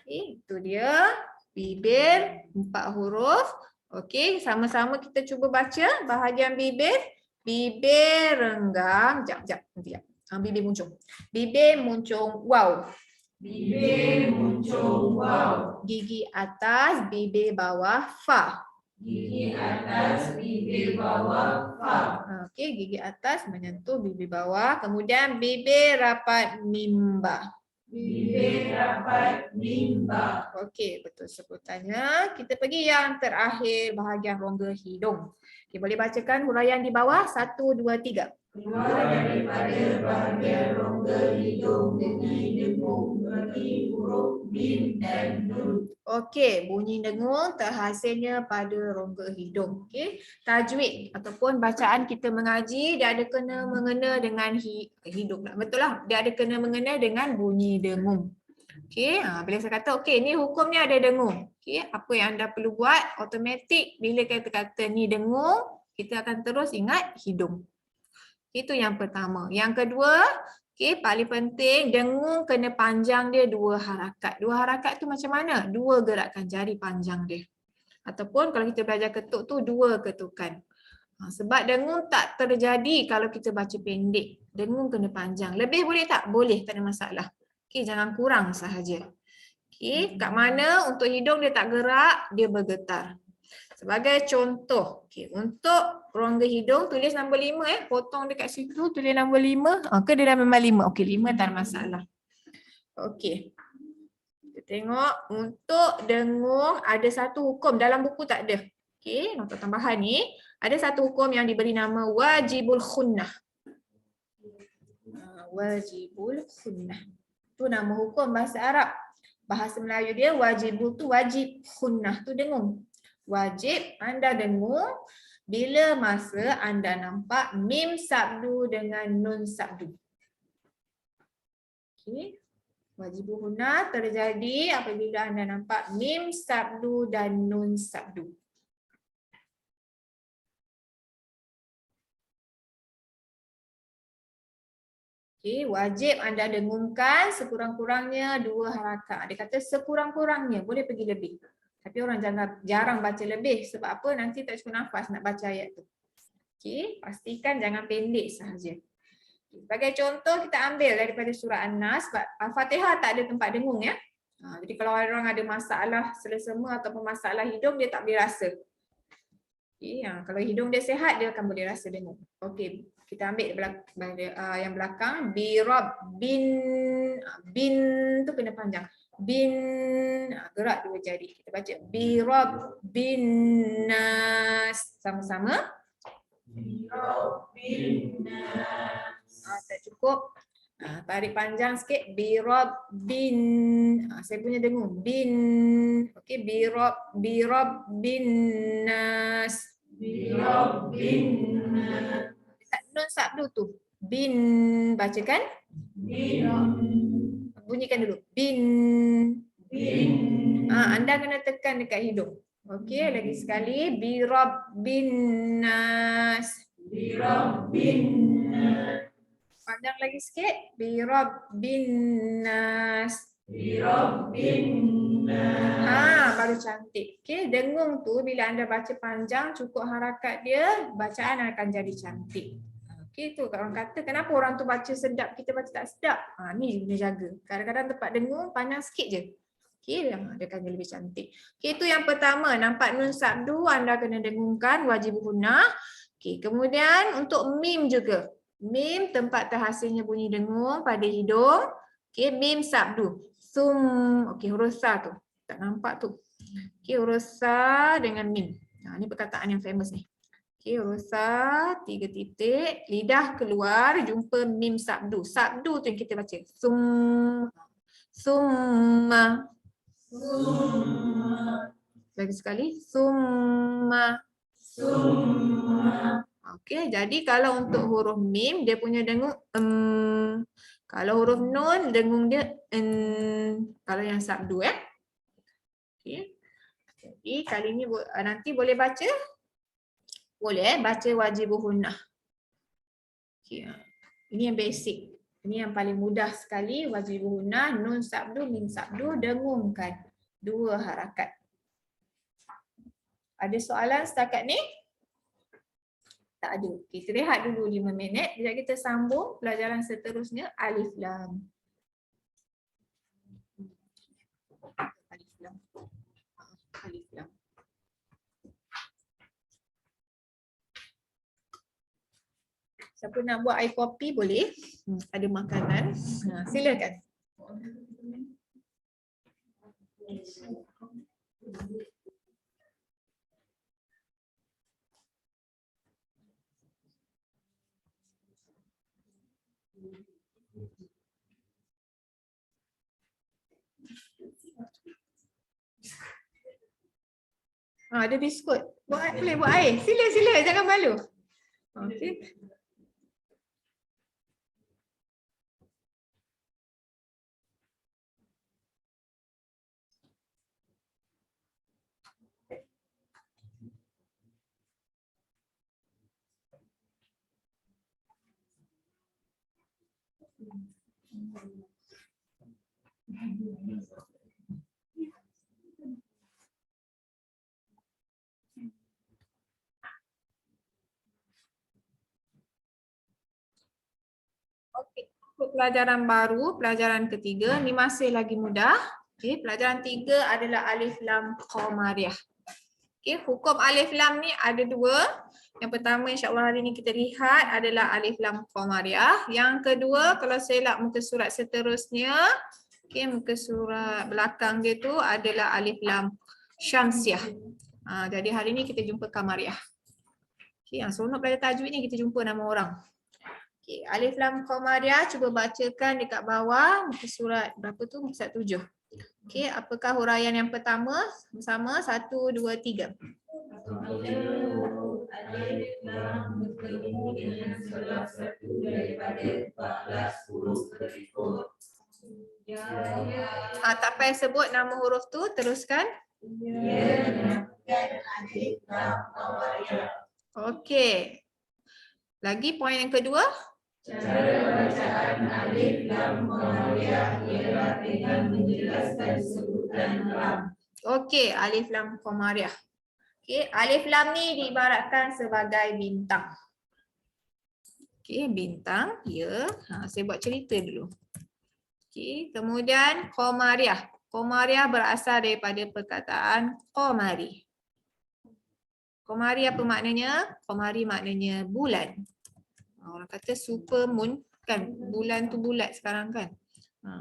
Okey, itu dia bibir 4 huruf. Okey, sama-sama kita cuba baca bahagian bibir. Bibir renggang, jap. Bibir muncung. Bibir muncung wow. Bibir muncung waw. Gigi atas, bibir bawah fa. Gigi atas, bibir bawah fa. Okey, gigi atas menyentuh bibir bawah. Kemudian bibir rapat mimba. Bibir rapat mimba. Okey, betul sebutannya. Kita pergi yang terakhir bahagian rongga hidung. Okay, boleh bacakan huraian di bawah? 1, 2, 3. Keluar daripada bahagian rongga hidung bunyi dengung bagi huruf mim dan nun. Okey, bunyi dengung terhasilnya pada rongga hidung. Okey, tajwid ataupun bacaan kita mengaji dia ada kena mengena dengan hidung. Betul lah, dia ada kena mengena dengan bunyi dengung. Okey, bila saya kata okey ni hukumnya ada dengung. Okey, apa yang anda perlu buat automatik bila kita kata ni dengung, kita akan terus ingat hidung. Itu yang pertama. Yang kedua, okey, paling penting dengung kena panjang dia 2 harakat. 2 harakat tu macam mana? 2 gerakan jari panjang dia. Ataupun kalau kita belajar ketuk tu 2 ketukan. Sebab dengung tak terjadi kalau kita baca pendek. Dengung kena panjang. Lebih boleh tak? Boleh, tak ada masalah. Okey, jangan kurang sahaja. Okey, kat mana untuk hidung dia tak gerak, dia bergetar. Sebagai contoh, okey, untuk rongga hidung tulis nombor 5 potong dekat situ tulis nombor 5. Ke dia dah memang 5. Okey, 5 tak ada masalah. Okey. Kita tengok untuk dengung ada satu hukum dalam buku tak ada. Okey, nota tambahan ni ada satu hukum yang diberi nama wajibul khunnah. Wajibul khunnah. Tu nama hukum bahasa Arab. Bahasa Melayu dia wajibul tu wajib, khunnah tu dengung. Wajib anda dengung bila masa anda nampak mim sabdu dengan nun sabdu. Okey. Wajibul khunnah terjadi apabila anda nampak mim sabdu dan nun sabdu. Okey, wajib anda dengungkan sekurang-kurangnya 2 harakat. Dia kata sekurang-kurangnya, boleh pergi lebih. Tapi orang jarang baca lebih. Sebab apa? Nanti tak cukup nafas nak baca ayat tu. Okey, pastikan jangan pendek sahaja. Sebagai contoh kita ambil daripada surah An-Nas, Al-Fatihah tak ada tempat dengung ya. Jadi kalau orang ada masalah selesema ataupun masalah hidung dia tak boleh rasa. Okey, kalau hidung dia sihat dia akan boleh rasa dengung. Okey, kita ambil yang belakang birab bin tu kena panjang. Bin gerak 2 jari. Kita baca birab bin nas sama-sama. Birab bin nas. Tak cukup. Tarik panjang sikit birab bin. Saya punya dengung bin. Okey, birab bin nas. Birab bin nas. Nun sabdu tu. Bin bacakan. Bin. Bunyikan dulu. Bin. Bin. Anda kena tekan dekat hidung. Okey, lagi sekali. Birab bin nas. Birab bin nas. Panjang lagi sikit. Birab bin nas. Birab bin nas. Baru cantik. Okey, dengung tu bila anda baca panjang cukup harakat dia, bacaan akan jadi cantik. Okey, tu orang kata kenapa orang tu baca sedap, kita baca tak sedap. Ni kena jaga. Kadang-kadang tempat dengung panjang sikit je. Okey, dia akan lebih cantik. Okey, itu yang pertama, nampak nun sabdu anda kena dengungkan wajib khunnah. Okey, kemudian untuk mim juga. Mim tempat terhasilnya bunyi dengung pada hidung. Okey, mim sabdu. Okey, huruf sa tu. Tak nampak tu. Okey, huruf sa dengan mim. Ni perkataan yang famous ni. Okey, huruf sa 3 titik, lidah keluar jumpa mim sabdu. Sabdu tu yang kita baca. Summa. Lagi sekali. Summa. Okey, jadi kalau untuk huruf mim dia punya dengung kalau huruf nun dengung dia kalau yang sabdu Okey. Jadi kali ni nanti boleh baca? Boleh baca wajibuhunnah. Okay. Ini yang basic. Ini yang paling mudah sekali. Wajibuhunnah, nun sabdu, min sabdu, dengungkan. 2 harakat. Ada soalan setakat ni? Tak ada. Kita rehat dulu 5 minit. Sekejap kita sambung pelajaran seterusnya alif lam. Alif lam. Alif lam. Siapa nak buat air kopi boleh. Ada makanan. Silakan. Ada biskut. Boleh buat air. Sila, jangan malu. Okey. Okey, pelajaran baru, pelajaran ketiga, ni masih lagi mudah. Okey, pelajaran 3 adalah alif lam qamariyah. Okey, hukum alif lam ni ada 2. Yang pertama insya-Allah hari ni kita lihat adalah alif lam qamariyah. Yang kedua kalau selak muka surat seterusnya, okey, muka surat belakang dia tu adalah alif lam syamsiyah. Jadi hari ni kita jumpa qamariyah. Okey, yang seronok belajar tajwid ni kita jumpa nama orang. Okay, alif lam qamariyah cuba bacakan dekat bawah muka surat berapa tu? Muka surat 7. Okey, apakah huraian yang pertama? Sama 1 2 3. Alif lam bertemu dengan salah satu daripada 14 huruf berikut. Tak payah sebut nama huruf tu, teruskan. Ia dinamakan alif lam qamariyah. Okey. Lagi poin yang kedua. Cara bacaan alif lam qamariyah ialah dengan menjelaskan sebutan lam. Okey, alif lam qamariyah. Okey, alif lam ni diibaratkan sebagai bintang. Okey, bintang, ya. Saya buat cerita dulu. Okey, kemudian qamariyah. Qamariyah berasal daripada perkataan qamari. Qamari apa maknanya? Qamari maknanya bulan. Orang kata super moon kan, bulan tu bulat sekarang kan.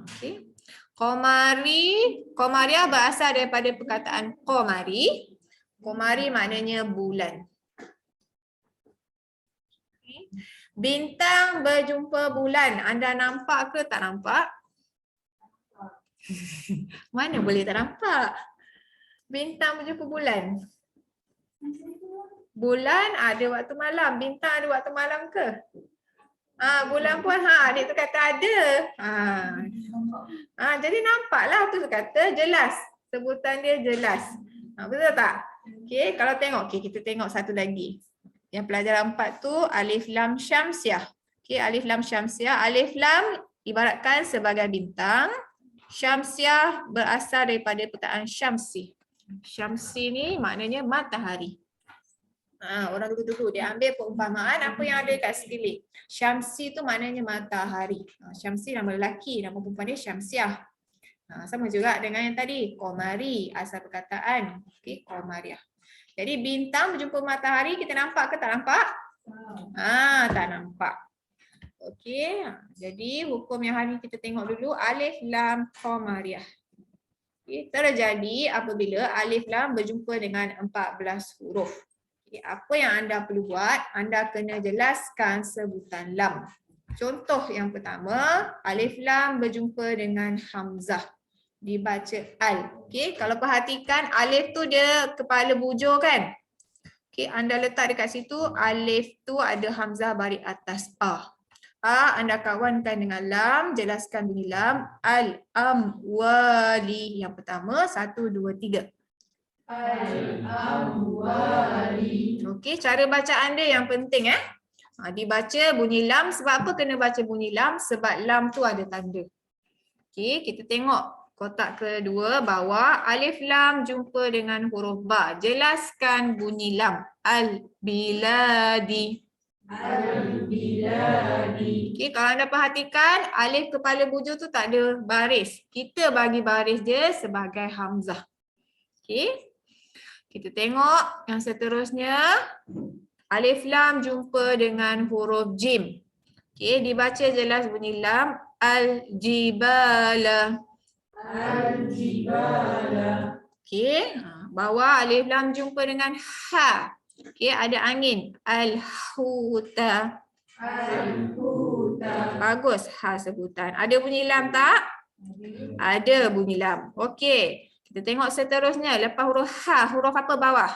Okey. Qamariyah berasal daripada perkataan qamari. Qamari maknanya bulan. Okay. Bintang berjumpa bulan. Anda nampak ke tak nampak? Mana boleh tak nampak? Bintang berjumpa bulan. Bulan ada waktu malam, bintang ada waktu malam ke? Bulan pun adik tu kata ada. Jadi nampaklah tu kata jelas. Sebutan dia jelas. Betul tak? Okey, kalau tengok, kita tengok satu lagi. Yang pelajaran 4 tu alif lam syamsiyah. Okey, alif lam syamsiyah. Alif lam ibaratkan sebagai bintang. Syamsiyah berasal daripada perkataan syamsi. Syamsi ni maknanya matahari. Orang dulu dia ambil perumpamaan apa yang ada kat sekeliling. Syamsi tu maknanya matahari. Syamsi nama lelaki, nama perempuan dia Syamsiah. Sama juga dengan yang tadi, qamari, asal perkataan. Okey, qamariyah. Jadi bintang berjumpa matahari kita nampak ke tak nampak? Tak nampak. Okey, jadi hukum yang hari kita tengok dulu alif lam qamariyah. Okay, terjadi apabila alif lam berjumpa dengan 14 huruf. Apa yang anda perlu buat? Anda kena jelaskan sebutan lam. Contoh yang pertama, alif lam berjumpa dengan hamzah. Dibaca al. Okey, kalau perhatikan alif tu dia kepala bujur kan? Okey, anda letak dekat situ alif tu ada hamzah baris atas a. Anda kawankan dengan lam, jelaskan bunyi lam al am wali. Yang pertama 1 2 3. Al-amwali. Okey, cara bacaan dia yang penting dibaca bunyi lam. Sebab apa kena baca bunyi lam? Sebab lam tu ada tanda. Okey, kita tengok kotak kedua bawah. Alif lam jumpa dengan huruf ba. Jelaskan bunyi lam. Al-biladi. Al-biladi. Okey, kalau anda perhatikan alif kepala bujur tu tak ada baris. Kita bagi baris dia sebagai hamzah. Okey. Kita tengok yang seterusnya. Alif lam jumpa dengan huruf jim. Okey, dibaca jelas bunyi lam. Al-jibala. Al-jibala. Okey, bawah alif lam jumpa dengan ha. Okey, ada angin. Al-huta. Al-huta. Bagus, ha sebutan. Ada bunyi lam tak? Ada bunyi lam. Okey, kita tengok seterusnya. Lepas huruf ha, huruf apa bawah?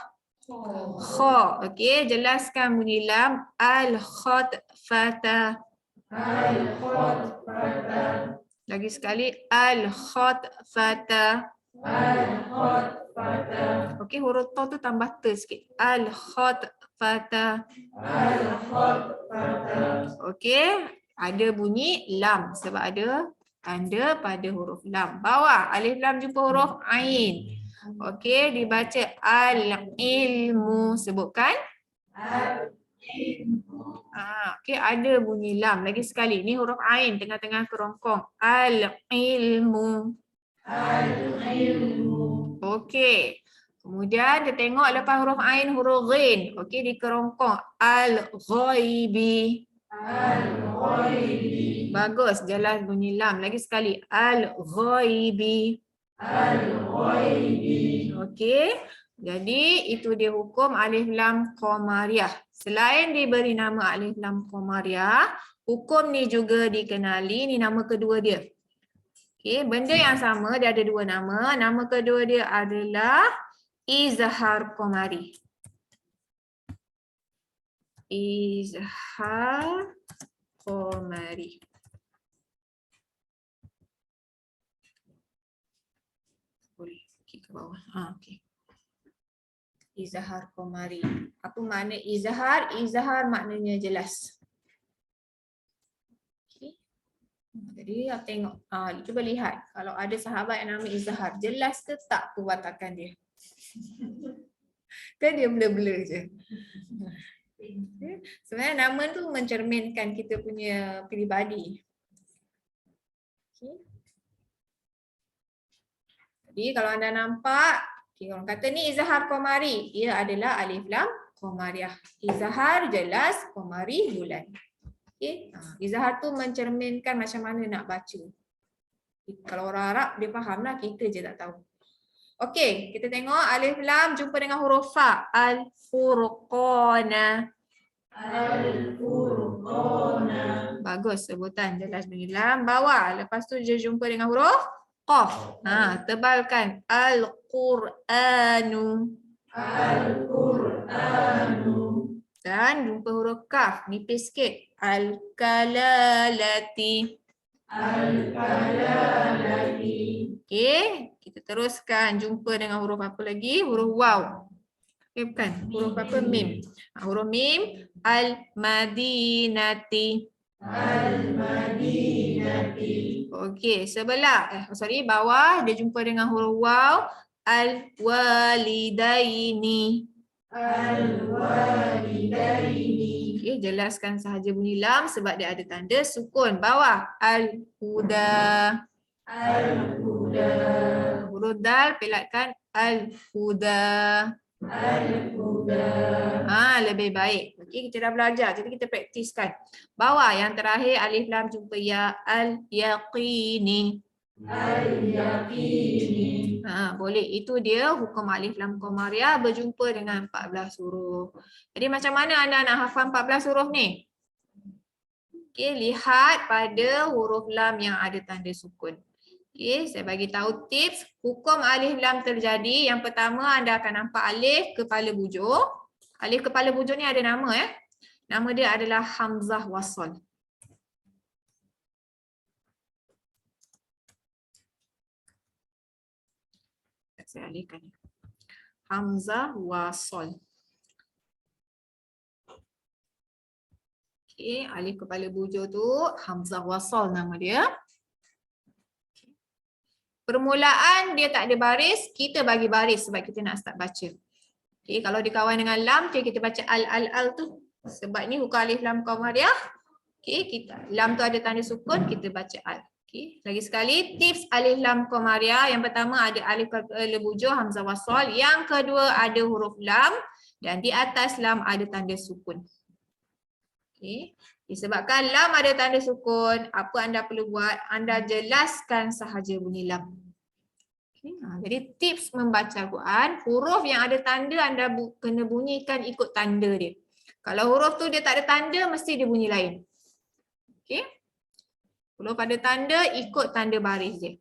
Kha. Okey, jelaskan bunyi lam. Al-khatfata. Al-khatfata. Lagi sekali. Al-khatfata. Al-khatfata. Okey, huruf ta tu tambah ta sikit. Al-khatfata. Al-khatfata. Okey, ada bunyi lam sebab ada tanda pada huruf lam. Bawah alif lam jumpa huruf ain. Okey, dibaca al-ilmu. Sebutkan. Okey, ada bunyi lam. Lagi sekali. Ni huruf ain tengah-tengah kerongkong. Al-ilmu. Al-ilmu. Okey. Kemudian kita tengok lepas huruf ain huruf ghin. Okey, di kerongkong. Al-ghaibi. Al-ghaibi. Bagus, jelas bunyi lam. Lagi sekali. Al-ghaibi. Al-ghaibi. Okey. Jadi itu dia hukum alif lam qamariyah. Selain diberi nama alif lam qamariyah, hukum ni juga dikenali. Ni nama kedua dia. Okey, benda yang sama, dia ada dua nama. Nama kedua dia adalah izhar qamari. Izhar qamari. Boleh klik ke bawah. Okey. Izhar qamari. Apa makna izhar? Izhar maknanya jelas. Okey. Jadi tengok, cuba lihat kalau ada sahabat yang nama Izhar, jelas ke tak perwatakan dia? Kan dia blur-blur je. Sebenarnya nama tu mencerminkan kita punya peribadi. Okay. Jadi kalau anda nampak, orang kata ni Izhar qamari, ia adalah alif lam qamariyah. Izhar jelas, qamari bulan. Okay. Izhar tu mencerminkan macam mana nak baca. Kalau orang Arab dia faham lah, kita je tak tahu. Okey, kita tengok alif lam jumpa dengan huruf fa. Al-furqana. Al-furqana. Bagus sebutan, jelas bunyi lam. Bawah, lepas tu dia jumpa dengan huruf qaf. Tebalkan. Al-Qur'anu. Al-Qur'anu. Dan jumpa huruf kaf, nipis sikit. Al-kalalati. Al-kalalati. Okey, kita teruskan. Jumpa dengan huruf apa lagi? Huruf waw. Okay, bukan. Huruf apa? Mim. Huruf mim. Al-madinati. Al-madinati. Okey, sebelah. Bawah dia jumpa dengan huruf waw. Al-walidaini. Al-walidaini. Okey, jelaskan sahaja bunyi lam sebab dia ada tanda sukun. Bawah. Al-huda. Al-huda. Huruf dal pelatkan al-huda. Al-huda. Lebih baik. Okey, kita dah belajar. Jadi kita praktiskan. Bawah yang terakhir alif lam jumpa ya. Al-yaqini. Al-yaqini. Boleh. Itu dia hukum alif lam qamariyah berjumpa dengan 14 huruf. Jadi macam mana anda nak hafal 14 huruf ni? Okey, lihat pada huruf lam yang ada tanda sukun. Okey, saya bagi tahu tips hukum alif lam terjadi. Yang pertama anda akan nampak alif kepala bujur. Alif kepala bujur ni ada nama Nama dia adalah hamzah wasl. Saya alihkan. hamzah wasal. Okey, alif kepala bujur tu hamzah wasal nama dia. Permulaan dia tak ada baris, kita bagi baris sebab kita nak start baca. Okey, kalau dikawan dengan lam, kita baca al tu. Sebab ni bukan alif lam qamariyah. Okey, kita lam tu ada tanda sukun, kita baca al. Okey, lagi sekali tips alif lam qamariyah. Yang pertama ada alif kepala bujur hamzah wasal, yang kedua ada huruf lam dan di atas lam ada tanda sukun. Okey, disebabkan lam ada tanda sukun, apa anda perlu buat? Anda jelaskan sahaja bunyi lam. Okay. Jadi tips membaca Quran, huruf yang ada tanda anda kena bunyikan ikut tanda dia. Kalau huruf tu dia tak ada tanda, mesti dia bunyi lain. Okey. Huruf ada tanda, ikut tanda baris dia.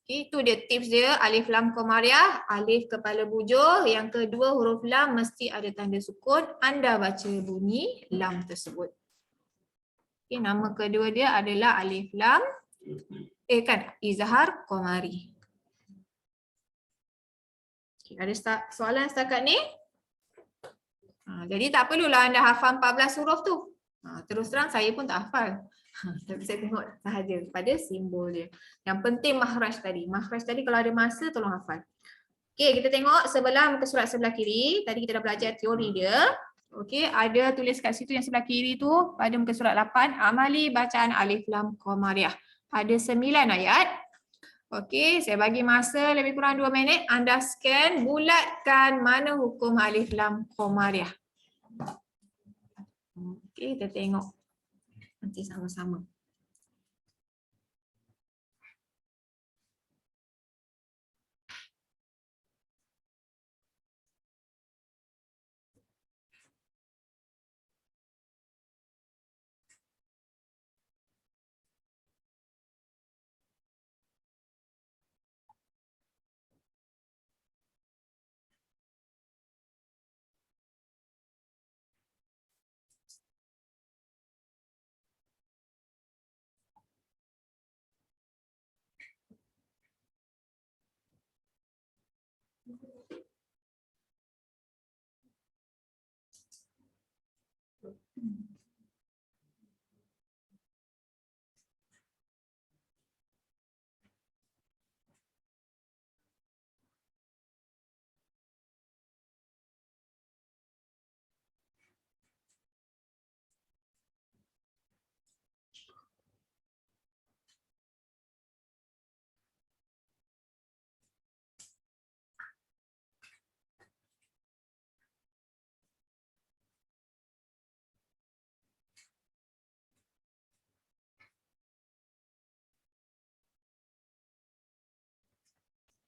Okay, itu dia tips dia, alif lam qamariyah, alif kepala bujur, yang kedua huruf lam mesti ada tanda sukun, anda baca bunyi lam tersebut. Okay, nama kedua dia adalah alif lam, izhar qamari. Okay, ada soalan setakat ni? Jadi tak perlulah anda hafal 14 huruf tu. Terus terang saya pun tak hafal. Tapi saya tengok sahaja pada simbol dia. Yang penting makhraj tadi. Makhraj tadi kalau ada masa tolong hafal. Okey, kita tengok sebelah muka surat sebelah kiri. Tadi kita dah belajar teori dia. Okey, ada tulis kat situ yang sebelah kiri tu pada muka surat 8, amali bacaan alif lam qamariyah. Ada 9 ayat. Okey, saya bagi masa lebih kurang 2 minit. Anda scan, bulatkan mana hukum alif lam qamariyah. Okey, kita tengok nanti sama-sama.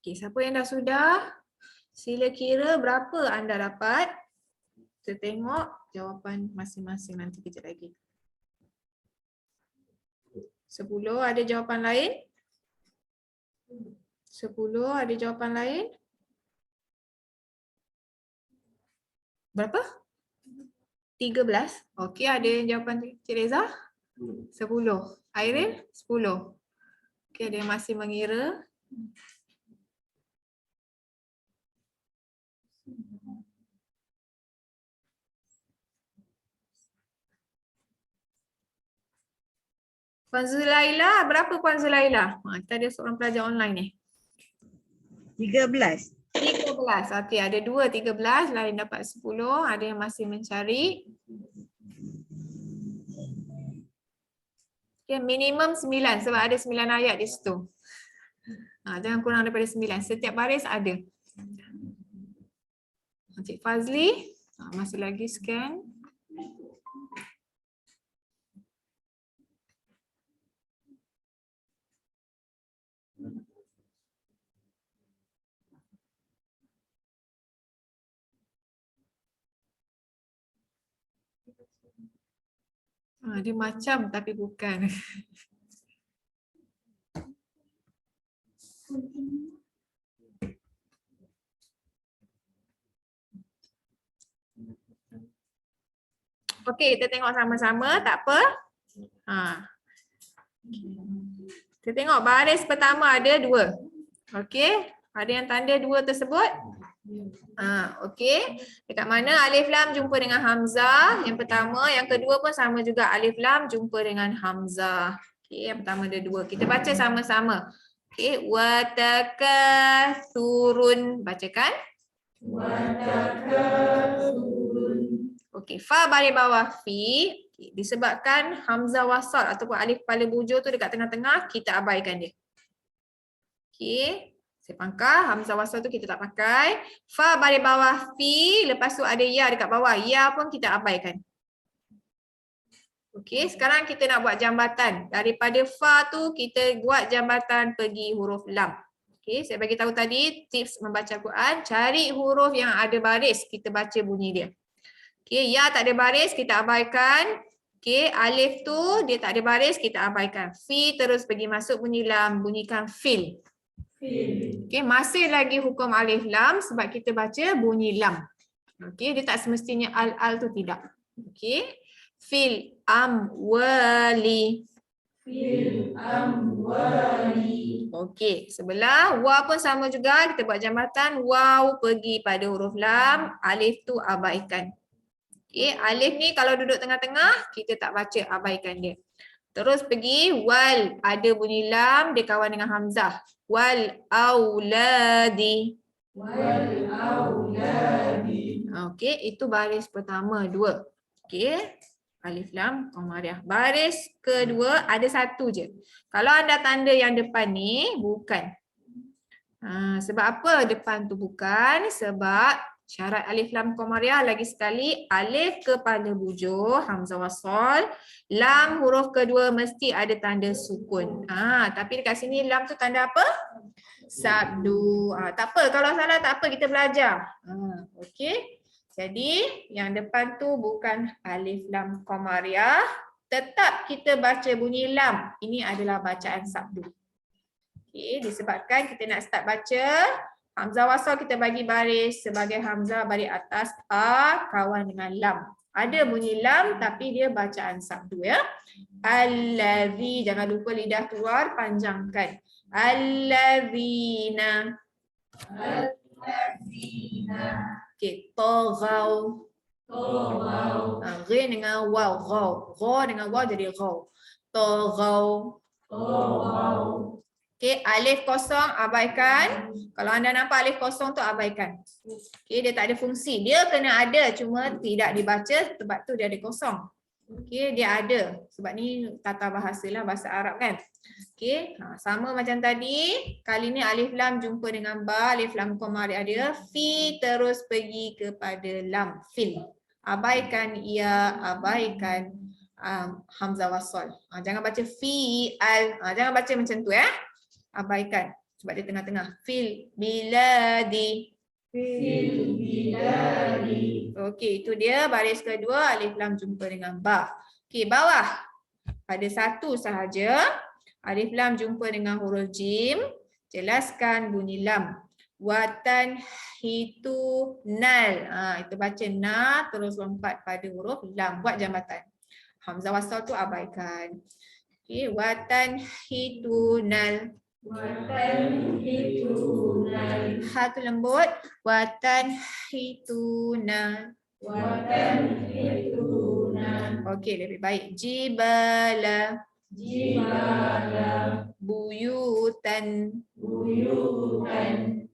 Okey, siapa yang dah sudah? Sila kira berapa anda dapat. Kita tengok jawapan masing-masing nanti kejap lagi. 10 ada jawapan lain? 10 ada jawapan lain? Berapa? 13. Okey, ada yang jawapan Cik Reza? 10. Airin? 10. Okey, ada yang masih mengira? Puan Zulaila, berapa Puan Zulaila? Kita ada seorang pelajar online ni. 13. 13. Okey, ada 2 13, lain dapat 10, ada yang masih mencari. Okey, minimum 9 sebab ada 9 ayat di situ. Jangan kurang daripada 9. Setiap baris ada. Cik Fazli, masih lagi scan. Dia macam tapi bukan. Okey, kita tengok sama-sama, tak apa. Kita tengok baris pertama ada 2. Okey, Ada yang tanda dua tersebut? Okey. Dekat mana alif lam jumpa dengan hamzah? Yang pertama, yang kedua pun sama juga, alif lam jumpa dengan hamzah. Okey, yang pertama ada dua. Kita baca sama-sama. Okey, wa takasurun. Bacakan. Okey, fa baris bawah fi. Okay. Disebabkan hamzah wasal ataupun alif kepala bujur tu dekat tengah-tengah, kita abaikan dia. Okey. Saya pangkal hamzah wasal tu kita tak pakai. Fa baris bawah fi, lepas tu ada ya dekat bawah. Ya pun kita abaikan. Okey, sekarang kita nak buat jambatan. Daripada fa tu kita buat jambatan pergi huruf lam. Okey, saya bagi tahu tadi tips membaca Quran, cari huruf yang ada baris, kita baca bunyi dia. Okey, ya tak ada baris, kita abaikan. Okey, alif tu dia tak ada baris, kita abaikan. Fi terus pergi masuk bunyi lam, bunyikan fil. Okey, masih lagi hukum alif lam sebab kita baca bunyi lam. Okey, dia tak semestinya al tu tidak. Okey. Fil amwali. Okey, sebelah wa pun sama juga, kita buat jambatan waw pergi pada huruf lam, alif tu abaikan. Okey, alif ni kalau duduk tengah-tengah kita tak baca, abaikan dia. Terus pergi wal, ada bunyi lam dia kawan dengan hamzah. Wal auladi. Okey, itu baris pertama, dua. Okey, alif lam qamariyah. Baris kedua ada satu je. Kalau anda tanda yang depan ni bukan. Sebab apa depan tu bukan? Sebab syarat alif lam qamariyah lagi sekali, alif kepala bujur hamzah wasal, lam huruf kedua mesti ada tanda sukun. Tapi dekat sini lam tu tanda apa? Sabdu. Tak apa, kalau salah tak apa, kita belajar. Okey. Jadi yang depan tu bukan alif lam qamariyah, tetap kita baca bunyi lam. Ini adalah bacaan sabdu. Okey, disebabkan kita nak start baca, hamzah wasal kita bagi baris sebagai hamzah baris atas a kawan dengan lam. Ada bunyi lam tapi dia bacaan sabdu ya. Allazi, jangan lupa lidah keluar, panjangkan. Allazina. Okey, toghaw. Gha dengan waw, ghaw. Gha dengan waw jadi ghaw. Toghaw. Okey, alif kosong abaikan. Kalau anda nampak alif kosong tu abaikan. Okey, dia tak ada fungsi. Dia kena ada cuma tidak dibaca sebab tu dia ada kosong. Okey, dia ada. Sebab ni tata bahasa lah, bahasa Arab kan. Okey, sama macam tadi. Kali ni alif lam jumpa dengan ba, alif lam qamariyah dia. Fi terus pergi kepada lam, fil. Abaikan ia, abaikan hamzah wasal. Jangan baca fi al. Jangan baca macam tu ya. Abaikan sebab dia tengah-tengah. Fil biladi. Okey, itu dia baris kedua, alif lam jumpa dengan ba. Okey, bawah. Ada satu sahaja. Alif lam jumpa dengan huruf jim. Jelaskan bunyi lam. Watan hitu nal. Itu baca na terus lompat pada huruf lam. Buat jambatan. Hamzah wasal tu abaikan. Okey, watan hitu nal. Ha tu lembut. Watan hituna. Okey, lebih baik. Jibala. Buyutan.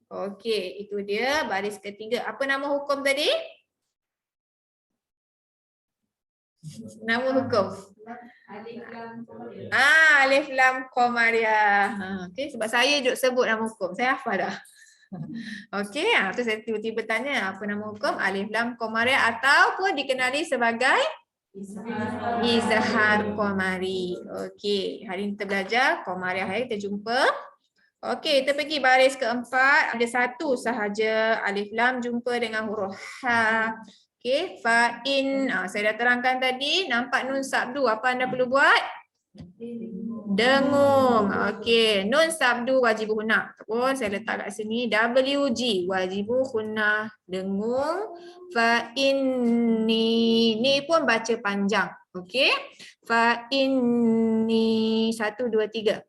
Okey, itu dia baris ketiga. Apa nama hukum tadi? Nama hukum. Alif lam qamariyah. Okey, sebab saya duk sebut nama hukum. Saya hafal dah. Okey, tu saya tiba-tiba tanya apa nama hukum alif lam qamariyah ataupun dikenali sebagai izhar qamari. Okey, hari ni kita belajar qamariyah, kita jumpa. Okey, kita pergi baris keempat. Ada satu sahaja alif lam jumpa dengan huruf ha. Okey, fa in. Saya dah terangkan tadi, nampak nun sabdu, apa anda perlu buat? Dengung. Okey, nun sabdu wajib hunah. Ataupun saya letak kat sini WG wajib hunah. Dengung. Fa inni. Ni pun baca panjang. Okey. Fa inni 1 2 3.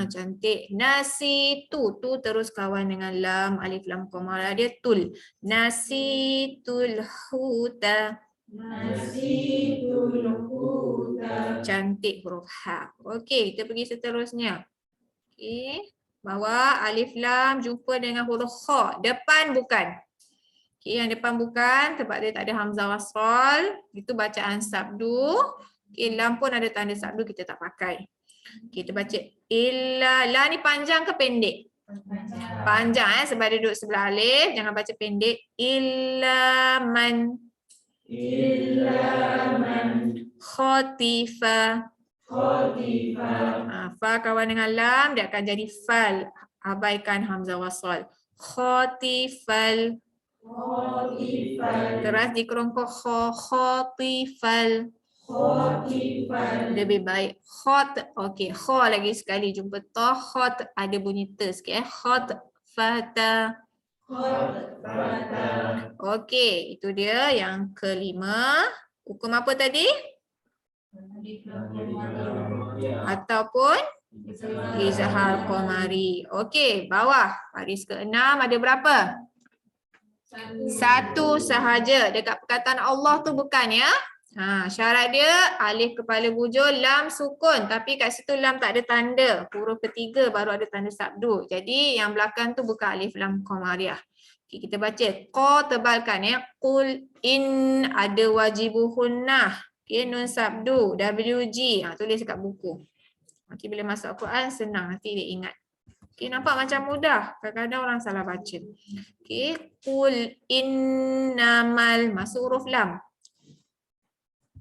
Cantik. Nasitu. Tu terus kawan dengan lam. Alif lam qamariyah dia tul. Nasitul huta. Nasitul huda. Cantik huruf ha. Okey, kita pergi seterusnya. Okey. Bawah alif lam jumpa dengan huruf kha. Depan bukan. Okey, yang depan bukan sebab dia tak ada hamzah wasl. Itu bacaan sabdu. Okey, lam pun ada tanda sabdu kita tak pakai. Kita baca illa. La ni panjang ke pendek? Panjang sebab dia duduk sebelah alif. Jangan baca pendek. Illa man Illa man khatifa. khatifa. Fa kawan dengan lam dia akan jadi fal. Abaikan hamzah wasl. Khatifal. Khotifal. Keras dikerongkok khatifal. Khotifal. Lebih baik khot. Okey, kha lagi sekali jumpa ta khot ada bunyi te sikit khot fata. Khotfata. Okey, itu dia yang kelima. Hukum apa tadi? Ataupun izhar qamari. Okey, bawah baris ke-6 ada berapa? Satu sahaja. Dekat perkataan Allah tu bukan ya. Syarat dia alif kepala bujur lam sukun tapi kat situ lam tak ada tanda. Huruf ketiga baru ada tanda sabdu. Jadi yang belakang tu bukan alif lam qamariyah. Okay, kita baca qa tebalkan ya. Qul in ada wajibuhunnah. Okay, nun sabdu WG. Tulis kat buku. Okay, bila masuk Al-Quran senang nanti dia ingat. Okay, nampak macam mudah. Kadang-kadang orang salah baca. Okay, qul innamal masuk huruf lam.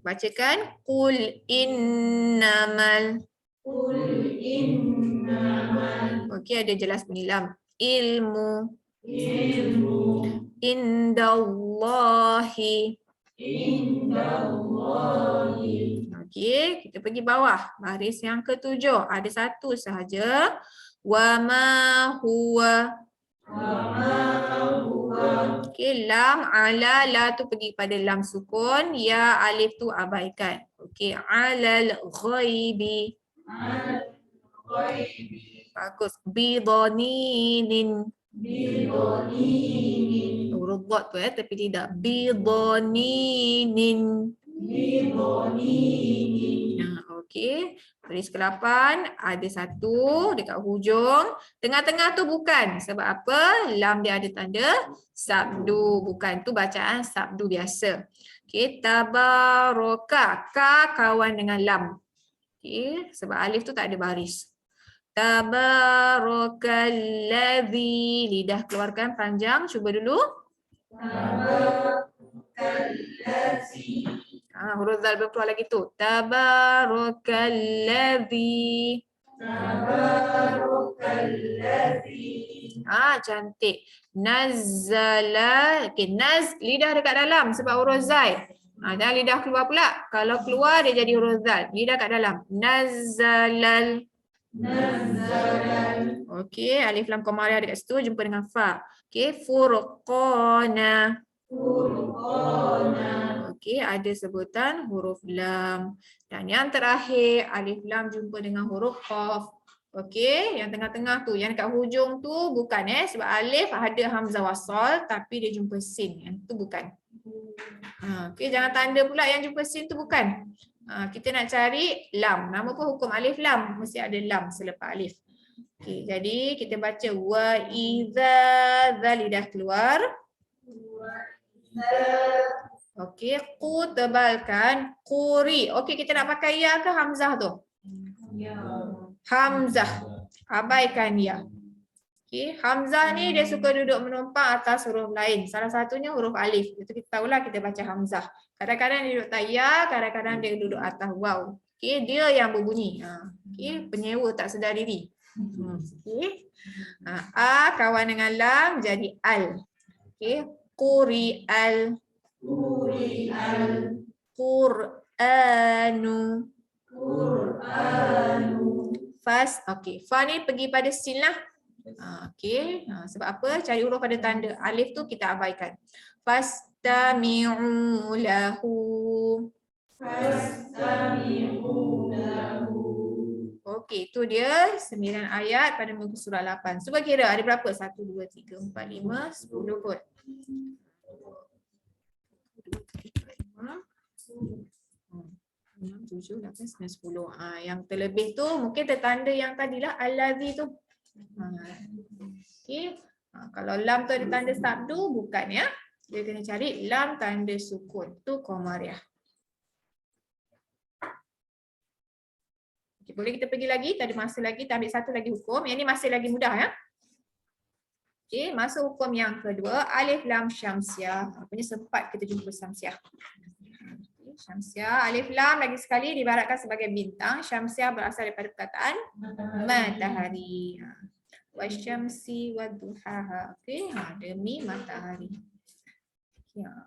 Bacakan qul innamal. Qul innamal Okey, ada jelas bunyi lam. Ilmu ilmu indallahi. indallahi. Okey, kita pergi bawah. Baris yang ketujuh. Ada satu sahaja. Wa ma huwa. Wa ma huwa. Okey, lam ala la tu pergi pada lam sukun, ya alif tu abaikan. Okey, alal ghaibi. Al-ghaibi. Bagus. Bidhaninin. Bidhaninin. Huruf dot tu tapi tidak. Bidhaninin. Bidhaninin. Okey. Baris ke-8 ada satu dekat hujung. Tengah-tengah tu bukan. Sebab apa? Lam dia ada tanda sabdu. Bukan. Tu bacaan sabdu biasa. Okey. Tabaraka. Ka kawan dengan lam. Okey. Sebab alif tu tak ada baris. Tabarakalladzi. Lidah keluarkan panjang. Cuba dulu. Tabarakalladzi. Huruf zal belum keluar lagi tu. Tabarakalladzi. Tabarakalladzi. Cantik. Nazzala. Okey, lidah dekat dalam sebab huruf zal. Dan lidah keluar pula. Kalau keluar dia jadi huruf zal. Lidah kat dalam. Nazzalal. Nazzalal. Okey, alif lam qamariyah dekat situ jumpa dengan fa. Okey, furqana. Furqana. Okey, ada sebutan huruf lam. Dan yang terakhir, alif lam jumpa dengan huruf qaf. Okey, yang tengah-tengah tu, yang dekat hujung tu bukan sebab alif ada hamzah wasal tapi dia jumpa sin. Yang tu bukan. Okey, jangan tanda pula yang jumpa sin tu bukan. Kita nak cari lam. Nama pun hukum alif lam, mesti ada lam selepas alif. Okey, jadi kita baca wa idza, lidah keluar. Okey, qu tebalkan, quri. Okey, kita nak pakai ya ke hamzah tu? Ya. Hamzah. Abaikan ya. Okey, hamzah ni dia suka duduk menumpang atas huruf lain. Salah satunya huruf alif. Itu kita tahulah kita baca hamzah. Kadang-kadang dia duduk atas ya, kadang-kadang dia duduk atas waw. Okey, dia yang berbunyi. Okey, penyewa tak sedar diri. Okey. A kawan dengan lam jadi al. Okey, quri'al. Quri'al. Qur'anu. Qur'anu. Fas. Okey, fa ni pergi pada sin lah. Okey, sebab apa? Cari huruf pada tanda. Alif tu kita abaikan. Fastami'u lahu. Fastami'u lahu. Okey, itu dia 9 ayat pada muka surat 8. Cuba kira ada berapa? 1, 2, 3, 4, 5, 10 kot. 6, 7, 8, 9, 10. Yang terlebih tu mungkin tertanda yang tadilah allazi tu. Okey. Kalau lam tu ada tanda sabdu, bukan ya. Dia kena cari lam tanda sukun. Tu Qamariah. Okay, boleh kita pergi lagi, tak ada masa lagi, kita ambil satu lagi hukum. Yang ni masih lagi mudah ya. Okey, masuk hukum yang kedua, alif lam syamsiah. Rupanya sempat kita jumpa syamsiah. Okay, syamsiah, alif lam lagi sekali diibaratkan sebagai bintang. Syamsiah berasal daripada perkataan matahari. Wasyamsi wadduhaha. Okey, demi matahari. Ya.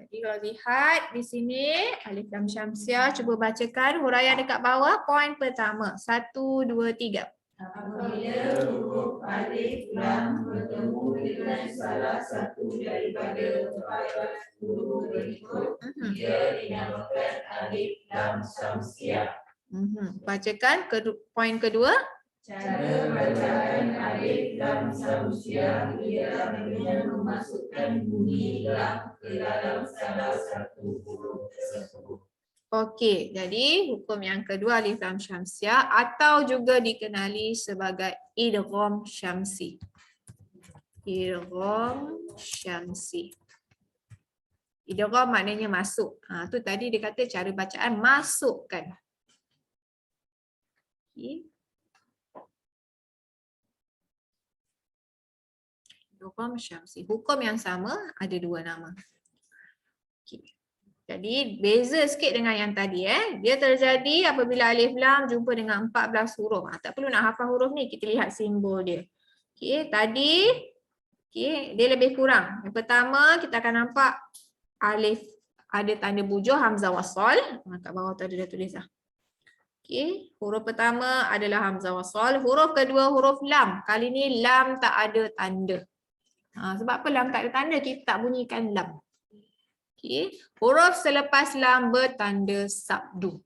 Jadi kalau lihat di sini alif lam syamsiah, cuba bacakan huraian dekat bawah. Poin pertama 1, 2, 3. Apabila huruf alif lam bertemu dengan salah satu daripada 14 huruf berikut, ia dinamakan alif lam syamsiah. Bacakan poin kedua. Cara bacaan alif lam syamsiah ialah dengan memasukkan bunyi lam ke dalam salah satu huruf tersebut. Okey, jadi hukum yang kedua alif lam syamsiah atau juga dikenali sebagai idgham syamsi. Idgham syamsi. Idgham maknanya masuk. Tu tadi dia kata cara bacaan masukkan. Okey. Idgham syamsi. Hukum yang sama ada dua nama. Okey. Jadi beza sikit dengan yang tadi Dia terjadi apabila alif lam jumpa dengan 14 huruf. Tak perlu nak hafal huruf ni, kita lihat simbol dia. Okey, tadi dia lebih kurang. Yang pertama kita akan nampak alif ada tanda bujur hamzah wasal. Kat bawah tu ada dah tulis dah. Okey, huruf pertama adalah hamzah wasal. Huruf kedua huruf lam. Kali ni lam tak ada tanda. Sebab apa lam tak ada tanda? Kita tak bunyikan lam. Okay. Huruf selepas lam bertanda sabdu.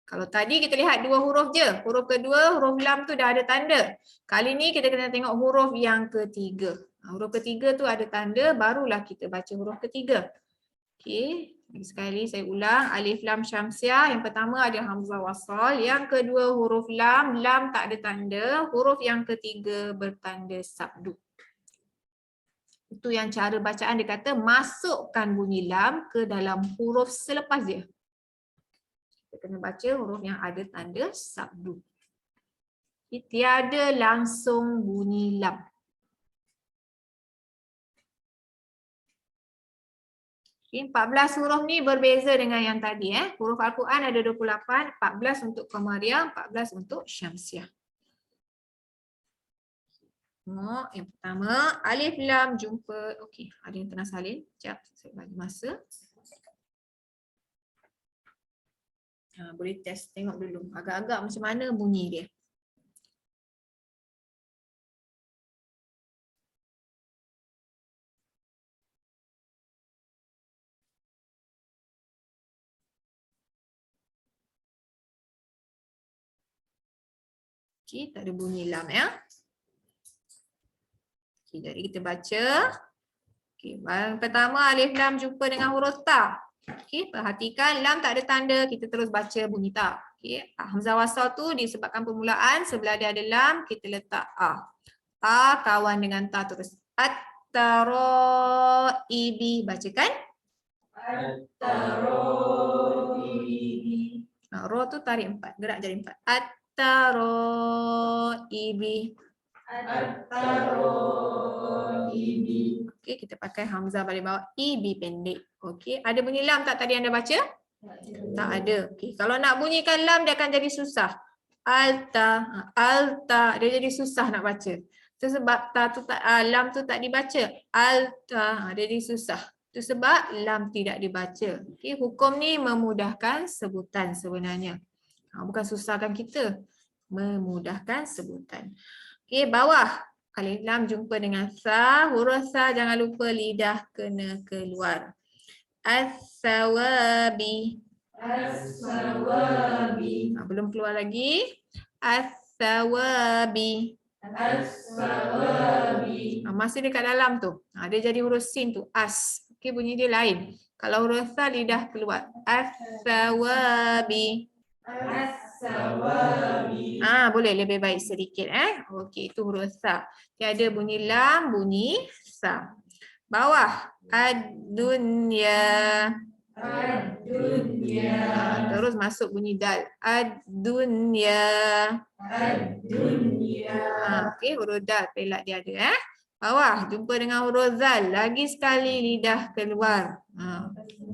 Kalau tadi kita lihat dua huruf je. Huruf kedua, huruf lam tu dah ada tanda. Kali ni kita kena tengok huruf yang ketiga. Huruf ketiga tu ada tanda, barulah kita baca huruf ketiga. Okay. Sekali saya ulang. Alif lam syamsiah. Yang pertama ada hamzah wasal. Yang kedua huruf lam. Lam tak ada tanda. Huruf yang ketiga bertanda sabdu. Itu yang cara bacaan dia kata masukkan bunyi lam ke dalam huruf selepas dia. Kita kena baca huruf yang ada tanda sabdu. Tiada langsung bunyi lam. Okay, 14 huruf ni berbeza dengan yang tadi. Huruf Al-Quran ada 28, 14 untuk Qamariah, 14 untuk Syamsiah. Tengok yang pertama, alif lam jumpa. Okey, ada yang tengah salin. Sekejap, saya bagi masa. Boleh test tengok dulu. Agak-agak macam mana bunyi dia. Okey, tak ada bunyi lam ya. Okay, jadi kita baca. Okay, pertama alif lam jumpa dengan huruf ta. Okay, perhatikan lam tak ada tanda, kita terus baca bunyi ta. Okay, hamzah wasal tu disebabkan permulaan, sebelah dia ada lam, kita letak a. A kawan dengan ta terus. At-taro-ibi, bacakan. At-taro-ibi. Ro tu tarik 4, gerak jari 4. At-taro-ibi. At-taro-ibi. Okey, kita pakai hamzah balik bawah, ibi pendek. Okey, ada bunyi lam tak tadi anda baca? Tak ada. Okey, kalau nak bunyikan lam dia akan jadi susah. Alta, alta, dia jadi susah nak baca. Itu sebab ta tu tak, lam tu tak dibaca. Alta, dia jadi susah. Itu sebab lam tidak dibaca. Okey, hukum ni memudahkan sebutan sebenarnya. Bukan susahkan kita, memudahkan sebutan. Okey, bawah alif lam jumpa dengan sa, huruf sa jangan lupa lidah kena keluar. As-sawabi. As-sawabi. Belum keluar lagi. As-sawabi. As-sawabi. Masih dekat dalam tu. Dia jadi huruf sin tu. As. Okey, bunyi dia lain. Kalau huruf sa lidah keluar. As-sawabi. As-sawabi. Boleh lebih baik sedikit Okey, itu huruf sa. Tiada bunyi lam, bunyi sa. Bawah. Ad-dunya. Ad-dunya. Terus masuk bunyi dal. Ad-dunya. Ad-dunya. Okey, huruf dal pelak dia ada Bawah jumpa dengan huruf zal. Lagi sekali lidah keluar.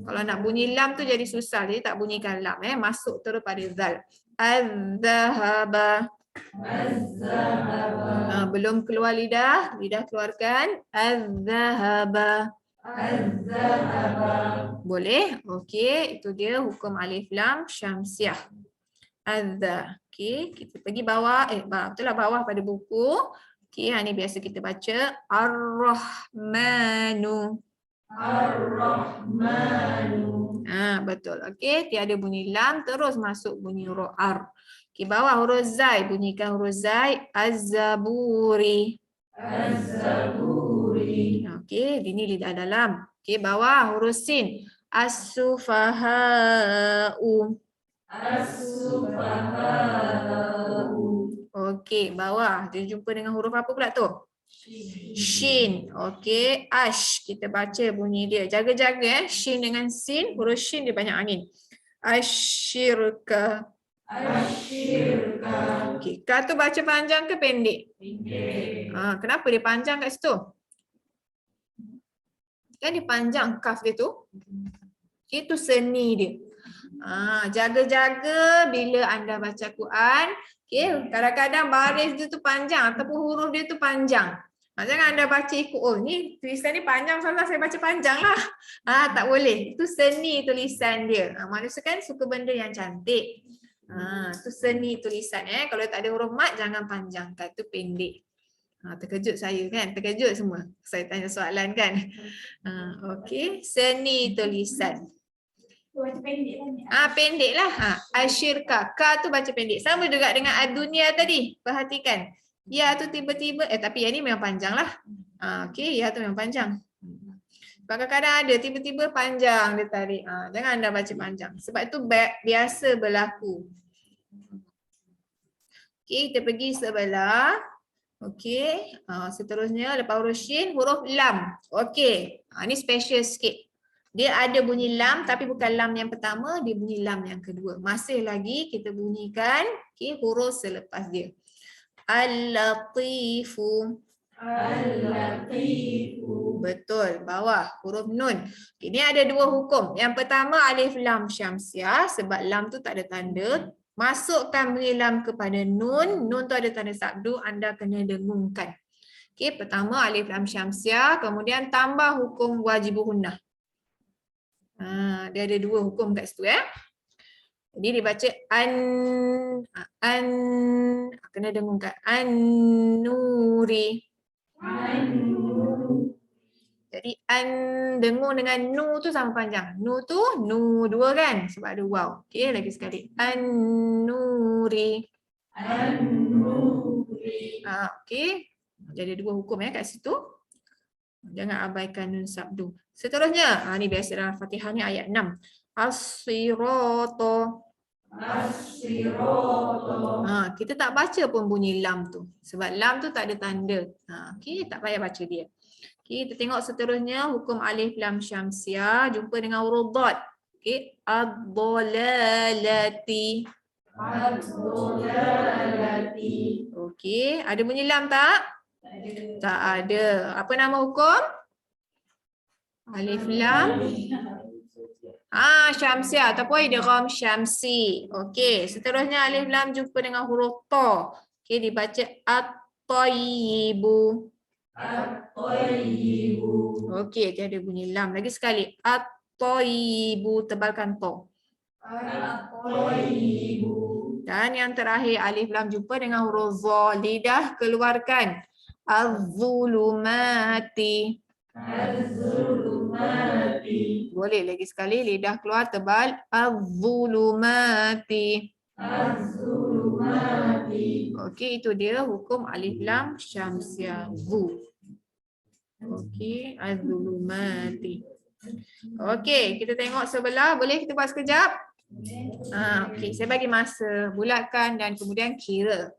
Kalau nak bunyi lam tu jadi susah. Jadi tak bunyikan lam Masuk terus pada zal. Az-zahaba. Az-zahaba. Belum keluar lidah. Lidah keluarkan. Az-zahaba. Az-zahaba. Boleh? Okey, itu dia hukum alif lam syamsiah. Az-za. Okey, kita pergi bawah. Betul lah bawah pada buku. Okey, ni biasa kita baca. Ar-Rahmanu. Ar-Rahmanu. Betul. Okey, tiada bunyi lam. Terus masuk bunyi huruf ar. Okey, bawah huruf zai. Bunyikan huruf zai. Az-Zaburi. Az-Zaburi. Okey, ini lidah dalam. Okey, bawah huruf sin. As-Sufaha'u. As-Sufaha'u. Okey, bawah. Dia jumpa dengan huruf apa pula tu? Shin. Okey, ash. Kita baca bunyi dia. Jaga-jaga Shin dengan sin. Huruf shin dia banyak angin. Asyirka. Asyirka. Okey, ka tu baca panjang ke pendek? Pendek. Kenapa dia panjang kat situ? Kan dia panjang kaf dia tu. Itu seni dia. Jaga-jaga bila anda baca Quran. Okay, kadang-kadang baris dia tu panjang ataupun huruf dia tu panjang. Jangan anda baca ikut, ni tulisan ni panjang, salah saya baca panjang lah. Tak boleh. Itu seni tulisan dia. Manusia kan suka benda yang cantik. Itu seni tulisan. Kalau tak ada huruf mat, jangan panjangkan. Itu pendek. Terkejut saya kan? Terkejut semua. Saya tanya soalan kan? Okey, seni tulisan. Baca pendek Pendek lah. Asyirka. Ka tu baca pendek. Sama juga dengan ad-dunya tadi. Perhatikan. Ya tu tiba-tiba. Tapi yang ni memang panjang lah. Okey, ya tu memang panjang. Kadang-kadang ada tiba-tiba panjang dia tarik. Jangan anda baca panjang. Sebab itu biasa berlaku. Okey, kita pergi sebelah. Okey, seterusnya lepas huruf shin, huruf lam. Okey, ni special sikit. Dia ada bunyi lam tapi bukan lam yang pertama, dia bunyi lam yang kedua. Masih lagi kita bunyikan huruf selepas dia. Al-Latifu. Al-Latifu. Betul, bawah huruf nun. Ini ada dua hukum. Yang pertama alif lam syamsiah sebab lam tu tak ada tanda. Masukkan bunyi lam kepada nun. Nun tu ada tanda sabdu, anda kena dengungkan. Okey, pertama alif lam syamsiah, kemudian tambah hukum wajibuhunnah. Dia ada dua hukum kat situ Jadi dibaca an kena dengungkan an-nuri. Jadi an dengung dengan nu tu sama panjang. Nu tu nu dua kan sebab ada waw. Okey, lagi sekali an-nuri. An-nuri. Okey. Jadi dua hukum kat situ. Jangan abaikan nun sabdu. Seterusnya, ni biasa dalam Fatihah ni ayat 6. As-sirata. As-sirata. Kita tak baca pun bunyi lam tu. Sebab lam tu tak ada tanda. Okey, tak payah baca dia. Okey, kita tengok seterusnya hukum alif lam syamsiah jumpa dengan huruf dad. Okey, ad-dhalalati. Ad-dhalalati. Okey, ada bunyi lam tak? Tak ada. Apa nama hukum? Alif lam syamsiah ataupun idgham syamsi. Okey, seterusnya alif lam jumpa dengan huruf ta. Okey, dibaca at-thayyibu. At-thayyibu. Okey, tiada bunyi lam. Lagi sekali at-thayyibu, tebalkan ta. At-thayyibu. Dan yang terakhir alif lam jumpa dengan huruf za, lidah keluarkan. Az-zulumati. Az-zulumati. Boleh lagi sekali lidah keluar tebal. Az-zulumati. Az-zulumati. Okey, itu dia hukum alif lam syamsiah. Zu. Okey, az-zulumati. Okey, kita tengok sebelah. Boleh kita buat sekejap? Okey, saya bagi masa. Bulatkan dan kemudian kira.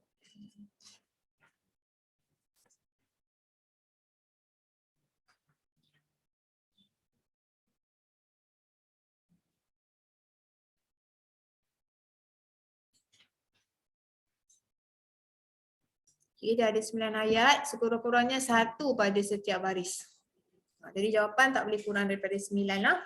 Okay, dia ada 9 ayat, sekurang-kurangnya 1 pada setiap baris. Jadi jawapan tak boleh kurang daripada 9 lah.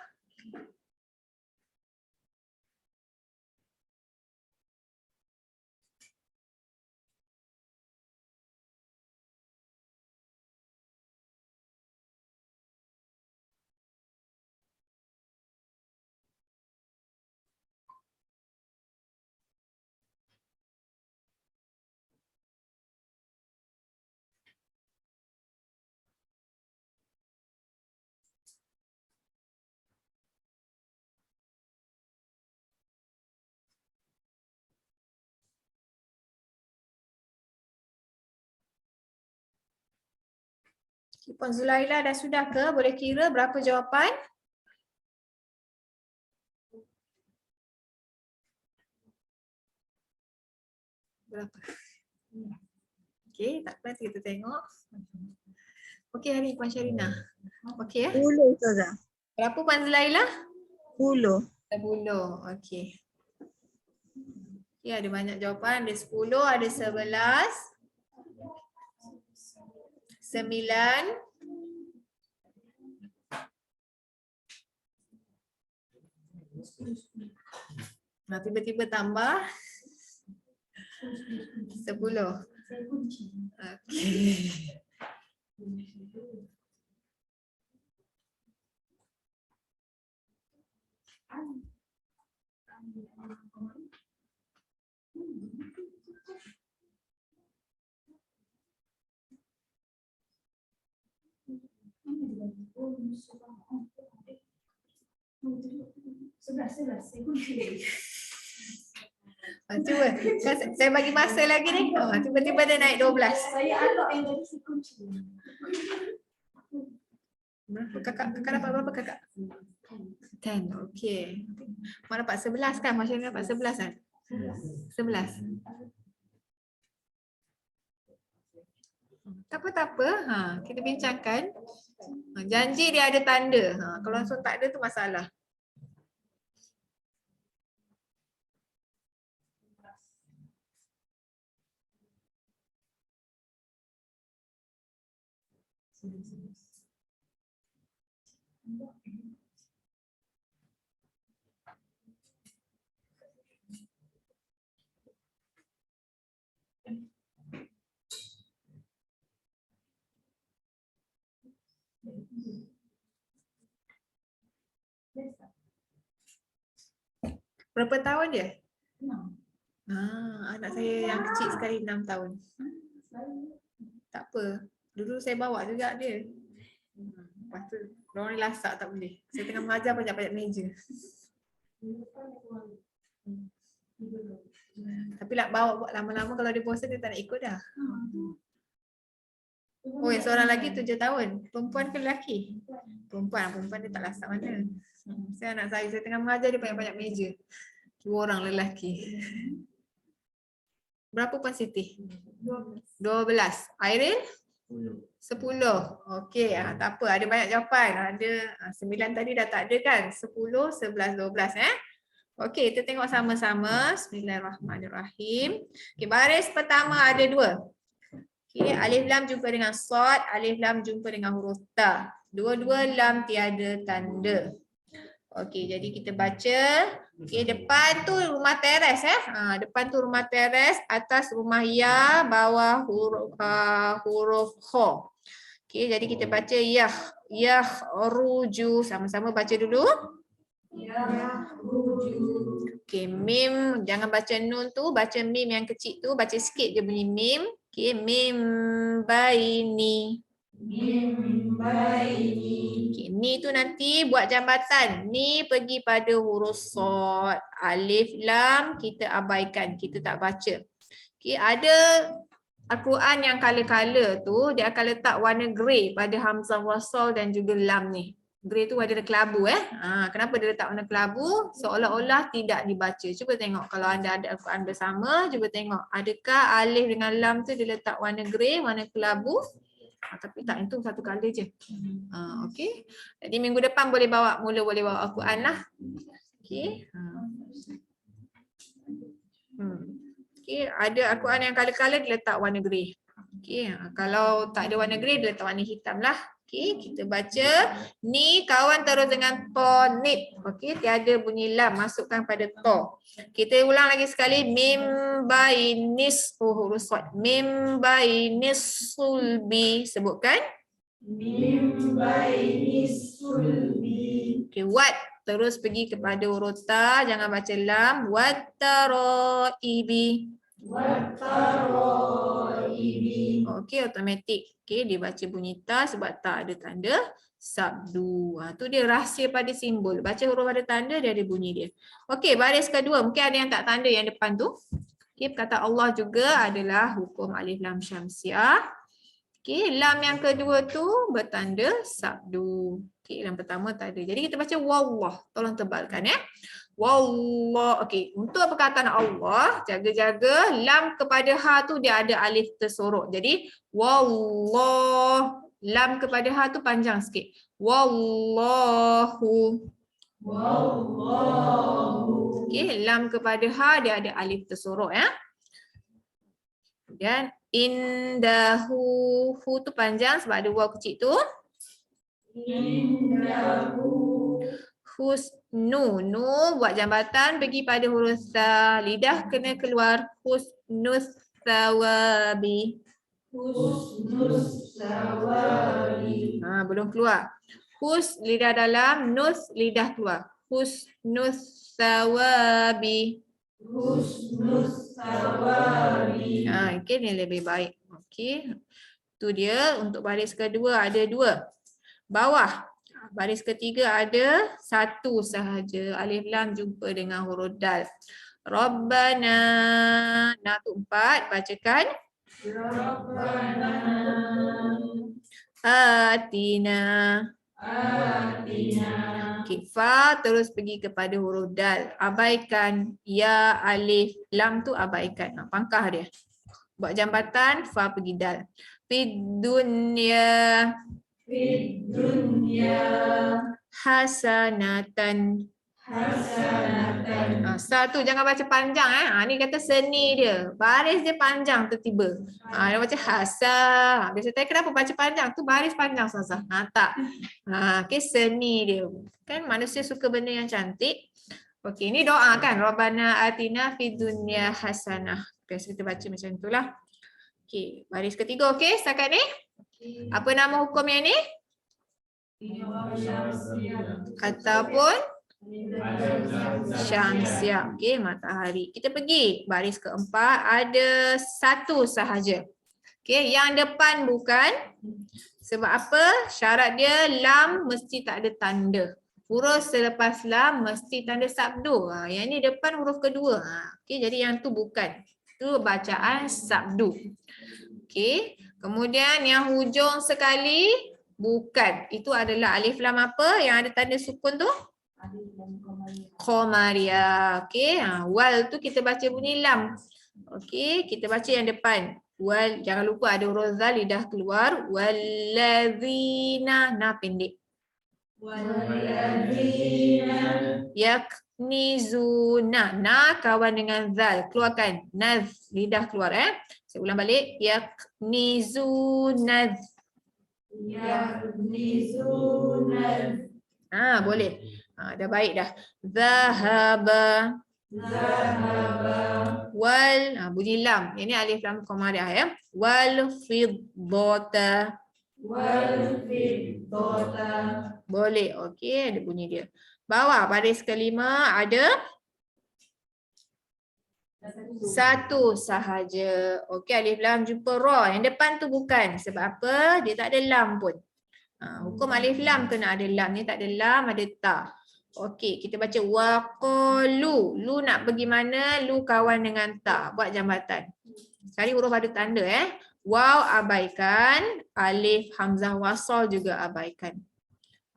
Puan Zulailah dah sudah ke? Boleh kira berapa jawapan? Berapa? Okey, tak apa, kita tengok. Okey, hari Puan Syarina. Okey ya? 10 Ustazah. Berapa Puan Zulailah? 10. 10. Okey. Okey, ada banyak jawapan. Ada 10, ada 11, 9, nah, tiba-tiba tambah 10. Okey. Cuba, saya bagi masa lagi ni. Tiba-tiba dia naik 12. Saya anggap yang tadi si kunci. Berapa kakak? Kakak dapat berapa kakak? 10. Okey. Mak dapat 11 kan? Macam ni dapat 11 kan? 11. Tak apa, tak apa. Kita bincangkan. Janji dia ada tanda. Kalau langsung tak ada tu masalah. Berapa tahun dia? Anak saya yang kecil sekali 6 tahun. Tak apa. Dulu saya bawa juga dia. Lepas tu, orang ni lasak tak boleh. Saya tengah mengajar banyak-banyak meja. Tapi nak bawa lama-lama kalau dia bosan dia tak nak ikut dah. Oh, yang seorang lagi 7 tahun. Perempuan ke lelaki? Perempuan dia tak lasak mana. Saya anak saya tengah mengajar dia banyak-banyak meja. 2 orang lelaki. Berapa Puan Siti? 12. Airin? 10. Okey, tak apa. Ada banyak jawapan. Ada 9 tadi dah tak ada kan? 10, 11, 12 Okey, kita tengok sama-sama. Bismillahirrahmanirrahim. Okey, baris pertama ada 2. Okey, alif lam jumpa dengan shad, alif lam jumpa dengan huruf ta. Dua-dua lam tiada tanda. Okey, jadi kita baca. Okey, depan tu rumah teres depan tu rumah teres, atas rumah ya, bawah huruf kha. Okey, jadi kita baca ruju, sama-sama baca dulu. Okey, mim, jangan baca nun tu, baca mim yang kecil tu, baca sikit je bunyi mim. Okey, mim baini. Min baini. Okay, ni tu nanti buat jambatan. Ni pergi pada huruf shad. Alif lam kita abaikan, kita tak baca. Okay, ada Al-Quran yang color-color tu dia akan letak warna grey pada hamzah wasal dan juga lam ni. Grey tu ada kelabu kenapa dia letak warna kelabu? Seolah-olah tidak dibaca. Cuba tengok kalau anda ada Al-Quran bersama, cuba tengok adakah alif dengan lam tu dia letak warna grey, warna kelabu? Tapi tak, itu satu color je. Okey. Jadi minggu depan boleh bawa Al-Quran lah. Okey. Okay, ada Al-Quran yang color-color dia letak warna grey. Okay, kalau tak ada warna grey dia letak warna hitam lah. Okay, kita baca. Ni kawan terus dengan to nip. Okay, tiada bunyi lam, masukkan pada to. Kita ulang lagi sekali. Mim bainis huruf shad. Mim bainis sulbi. Sebutkan. Min bainis sulbi. Okay, what? Terus pergi kepada huruf ta, jangan baca lam. Wattaroibi. Wattaroibi. Okey, automatik. Okey, dia baca bunyi ta sebab ta ada tanda sabdu. Tu dia rahsia pada simbol. Baca huruf ada tanda, dia ada bunyi dia. Okey, baris kedua. Mungkin ada yang tak tanda yang depan tu. Okey, perkataan Allah juga adalah hukum alif lam syamsiah. Okey, lam yang kedua tu bertanda sabdu. Okey, yang pertama tak ada. Jadi kita baca wallah. Tolong tebalkan ya. Wallah. Okey, untuk perkataan Allah, jaga-jaga lam kepada ha tu dia ada alif tersorok. Jadi wallah. Lam kepada ha tu panjang sikit. Wallahu. Wallahu. Okey, lam kepada ha dia ada alif tersorok ya. Dan indahu, hu tu panjang sebab ada waw kecil tu. Indahu. Husnu, nu buat jambatan pergi pada huruf sa, lidah kena keluar. Husnus sawabi. Husnus sawabi. Belum keluar. Hus lidah dalam, nus lidah keluar. Husnus sawabi. Husnus sawabi. Okay, ni lebih baik. Okey. Tu dia untuk baris kedua ada dua. Bawah. Baris ketiga ada satu sahaja. Alif lam jumpa dengan huruf dal. Rabbana. Nah tu 4. Bacakan. Rabbana. Atina. Atina. Okay, fa terus pergi kepada huruf dal. Abaikan ya, alif, lam tu abaikan. Pangkah dia. Buat jambatan, fa pergi dal. Fid dunya. Fid dunya. Hasanatan. Hasanatan. Sa tu jangan baca panjang ni kata seni dia. Baris dia panjang tiba-tiba. Dia baca hasa. Biasa tanya kenapa baca panjang? Tu baris panjang sah. Tak. Okay, seni dia. Kan manusia suka benda yang cantik. Okey, ni doa kan. Rabbana atina fid dunya hasanah. Biasa kita baca macam itulah. Okey, baris ketiga okey setakat ni. Apa nama hukum yang ni? Ataupun Syamsiah. Okey, matahari. Kita pergi baris keempat ada satu sahaja. Okey, yang depan bukan. Sebab apa? Syarat dia lam mesti tak ada tanda. Huruf selepas lam mesti tanda sabdu. Yang ni depan huruf kedua. Okey, jadi yang tu bukan. Tu bacaan sabdu. Okey, kemudian yang hujung sekali bukan. Itu adalah alif lam apa yang ada tanda sukun tu? Qomaria. Okey, wal tu kita baca bunyi lam. Okey, kita baca yang depan. Wal, jangan lupa ada huruf zal, lidah keluar. Wallazina, nah pendek. Wallazina. Yaknizuna, nah kawan dengan zal, keluarkan. Naz, lidah keluar Saya ulang balik. Yaknizuna. Yaknizuna. Boleh. Dah baik dah. Zahaba. Zahaba. Wal, bunyi lam. Ini alif lam qamariah ya. Wal fiddata. Wal fiddata. Boleh. Okey, ada bunyi dia. Bawah baris kelima ada Satu sahaja. Okey, alif lam jumpa ra. Yang depan tu bukan. Sebab apa? Dia tak ada lam pun. Hukum alif lam kena ada lam. Ni tak ada lam, ada ta. Okey, kita baca waqalu. Lu nak pergi mana? Lu kawan dengan ta. Buat jambatan. Cari huruf ada tanda Waw abaikan. Alif hamzah wasal juga abaikan.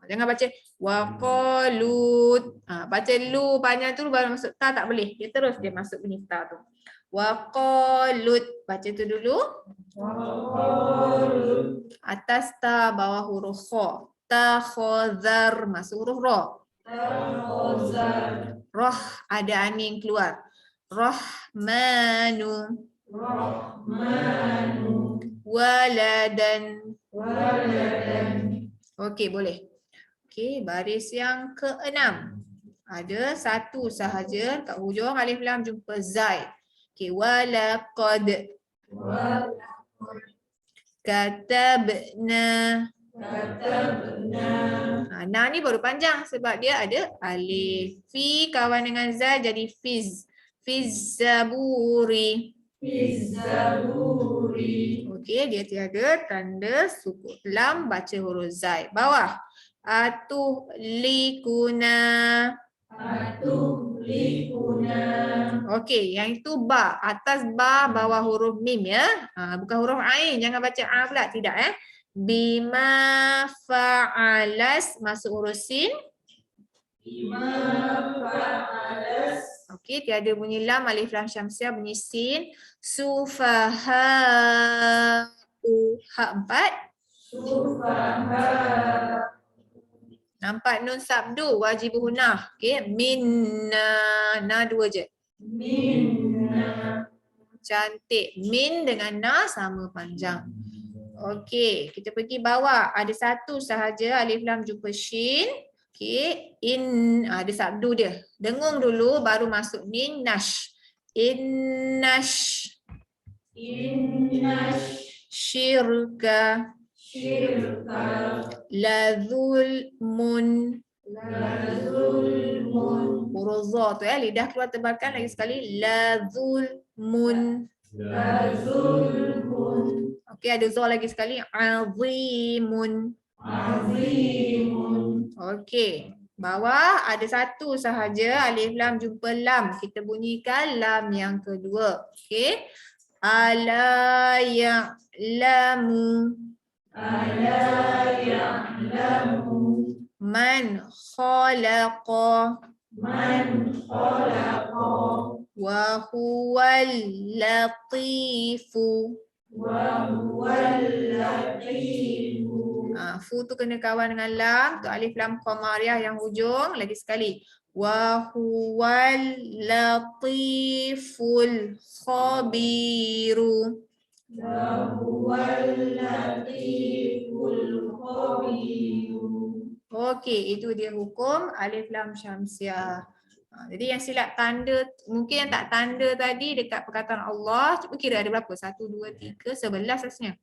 Jangan baca waqalut. Baca lu panjang tu baru masuk ta tak boleh. Dia terus dia masuk bunyi ta tu. Waqalut. Baca tu dulu. Waqalut. Atas ta bawah huruf kha. Ta khazar masuk huruf ra. Takhazar. Roh ada angin keluar. Rahmanu. Rahmanu. Waladan. Waladan. Okey, boleh. Okey, baris yang ke-6. Ada satu sahaja kat hujung alif lam jumpa zai. Okey, walaqad. Katabna. Katabna. Na ni baru panjang sebab dia ada alif. Fi kawan dengan zai jadi fiz. Fiz zaburi. Fizzaburi. Okey, dia tiada tanda sukun lam baca huruf zai. Bawah. Atuhlikuna. Atuhlikuna. Okey, yang itu ba. Atas ba bawah huruf mim ya. Bukan huruf ain. Jangan baca a pula. Tidak Bima fa'alas masuk huruf sin. Bima fa'alas. Okey, tiada bunyi lam alif lam syamsiah bunyi sin. Sufaha ha 4. Sufaha. Nampak nun sabdu wajib hunah. Okey, minna na 2 je. Minna. Cantik. Min dengan na sama panjang. Okey, kita pergi bawah. Ada satu sahaja alif lam jumpa shin. Okey, ada sabdu dia. Dengung dulu baru masuk nin nash. Innash. Innash. Syirka. Syirka. Lazulmun. Lazulmun. Huruf za tu lidah keluar tebalkan lagi sekali. Lazulmun. Lazulmun. Okey, ada za lagi sekali. Azimun. Azimun. Okey. Bawah ada satu sahaja alif lam jumpa lam. Kita bunyikan lam yang kedua. Okey. Ala ya'lamu. Ala ya'lamu. Man khalaqa. Man khalaqa. Wa huwal latifu. Wa huwal latifu. Fu tu kena kawan dengan lam. Tu alif lam qamariyah yang hujung. Lagi sekali. Wa huwal latiful khabiru. Wa huwal latiful khabiru. Okey, itu dia hukum alif lam syamsiah. Jadi yang silap tanda, mungkin yang tak tanda tadi dekat perkataan Allah, cuba kira ada berapa? 1, 2, 3, 11 rasanya.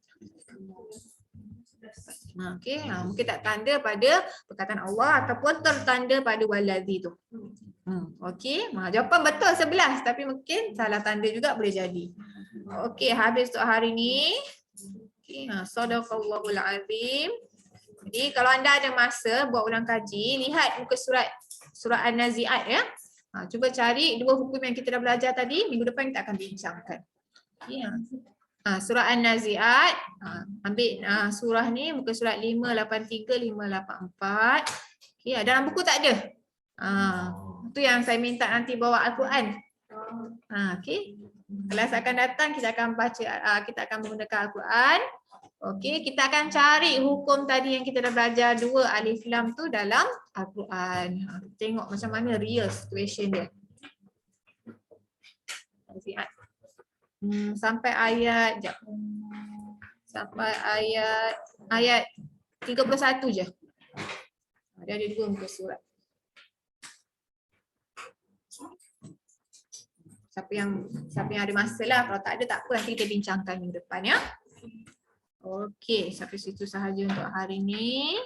Okey, mungkin tak tanda pada perkataan Allah ataupun tertanda pada waladhi tu. Okey, jawapan betul 11 tapi mungkin salah tanda juga boleh jadi. Okey, habis untuk hari ni. Okey, sadaqallahul azim. Jadi kalau anda ada masa buat ulang kaji, lihat muka surat An-Nazi'at ya. Cuba cari dua hukum yang kita dah belajar tadi, minggu depan kita akan bincangkan. Ya. Surah An-Nazi'at, ambil surah ni muka surat 583, 584. Okay, dalam buku tak ada. Itu yang saya minta nanti bawa Al-Quran. Okay. Kelas akan datang kita akan baca, kita akan menggunakan Al-Quran. Okey, kita akan cari hukum tadi yang kita dah belajar 2 alif lam tu dalam Al-Quran. Tengok macam mana real situation dia. Sampai ayat sampai ayat 31 je. Dia ada 2 muka surat. Siapa yang ada masa lah. Kalau tak ada tak apa, nanti kita bincangkan minggu depan ya. Okey, sampai situ sahaja untuk hari ni.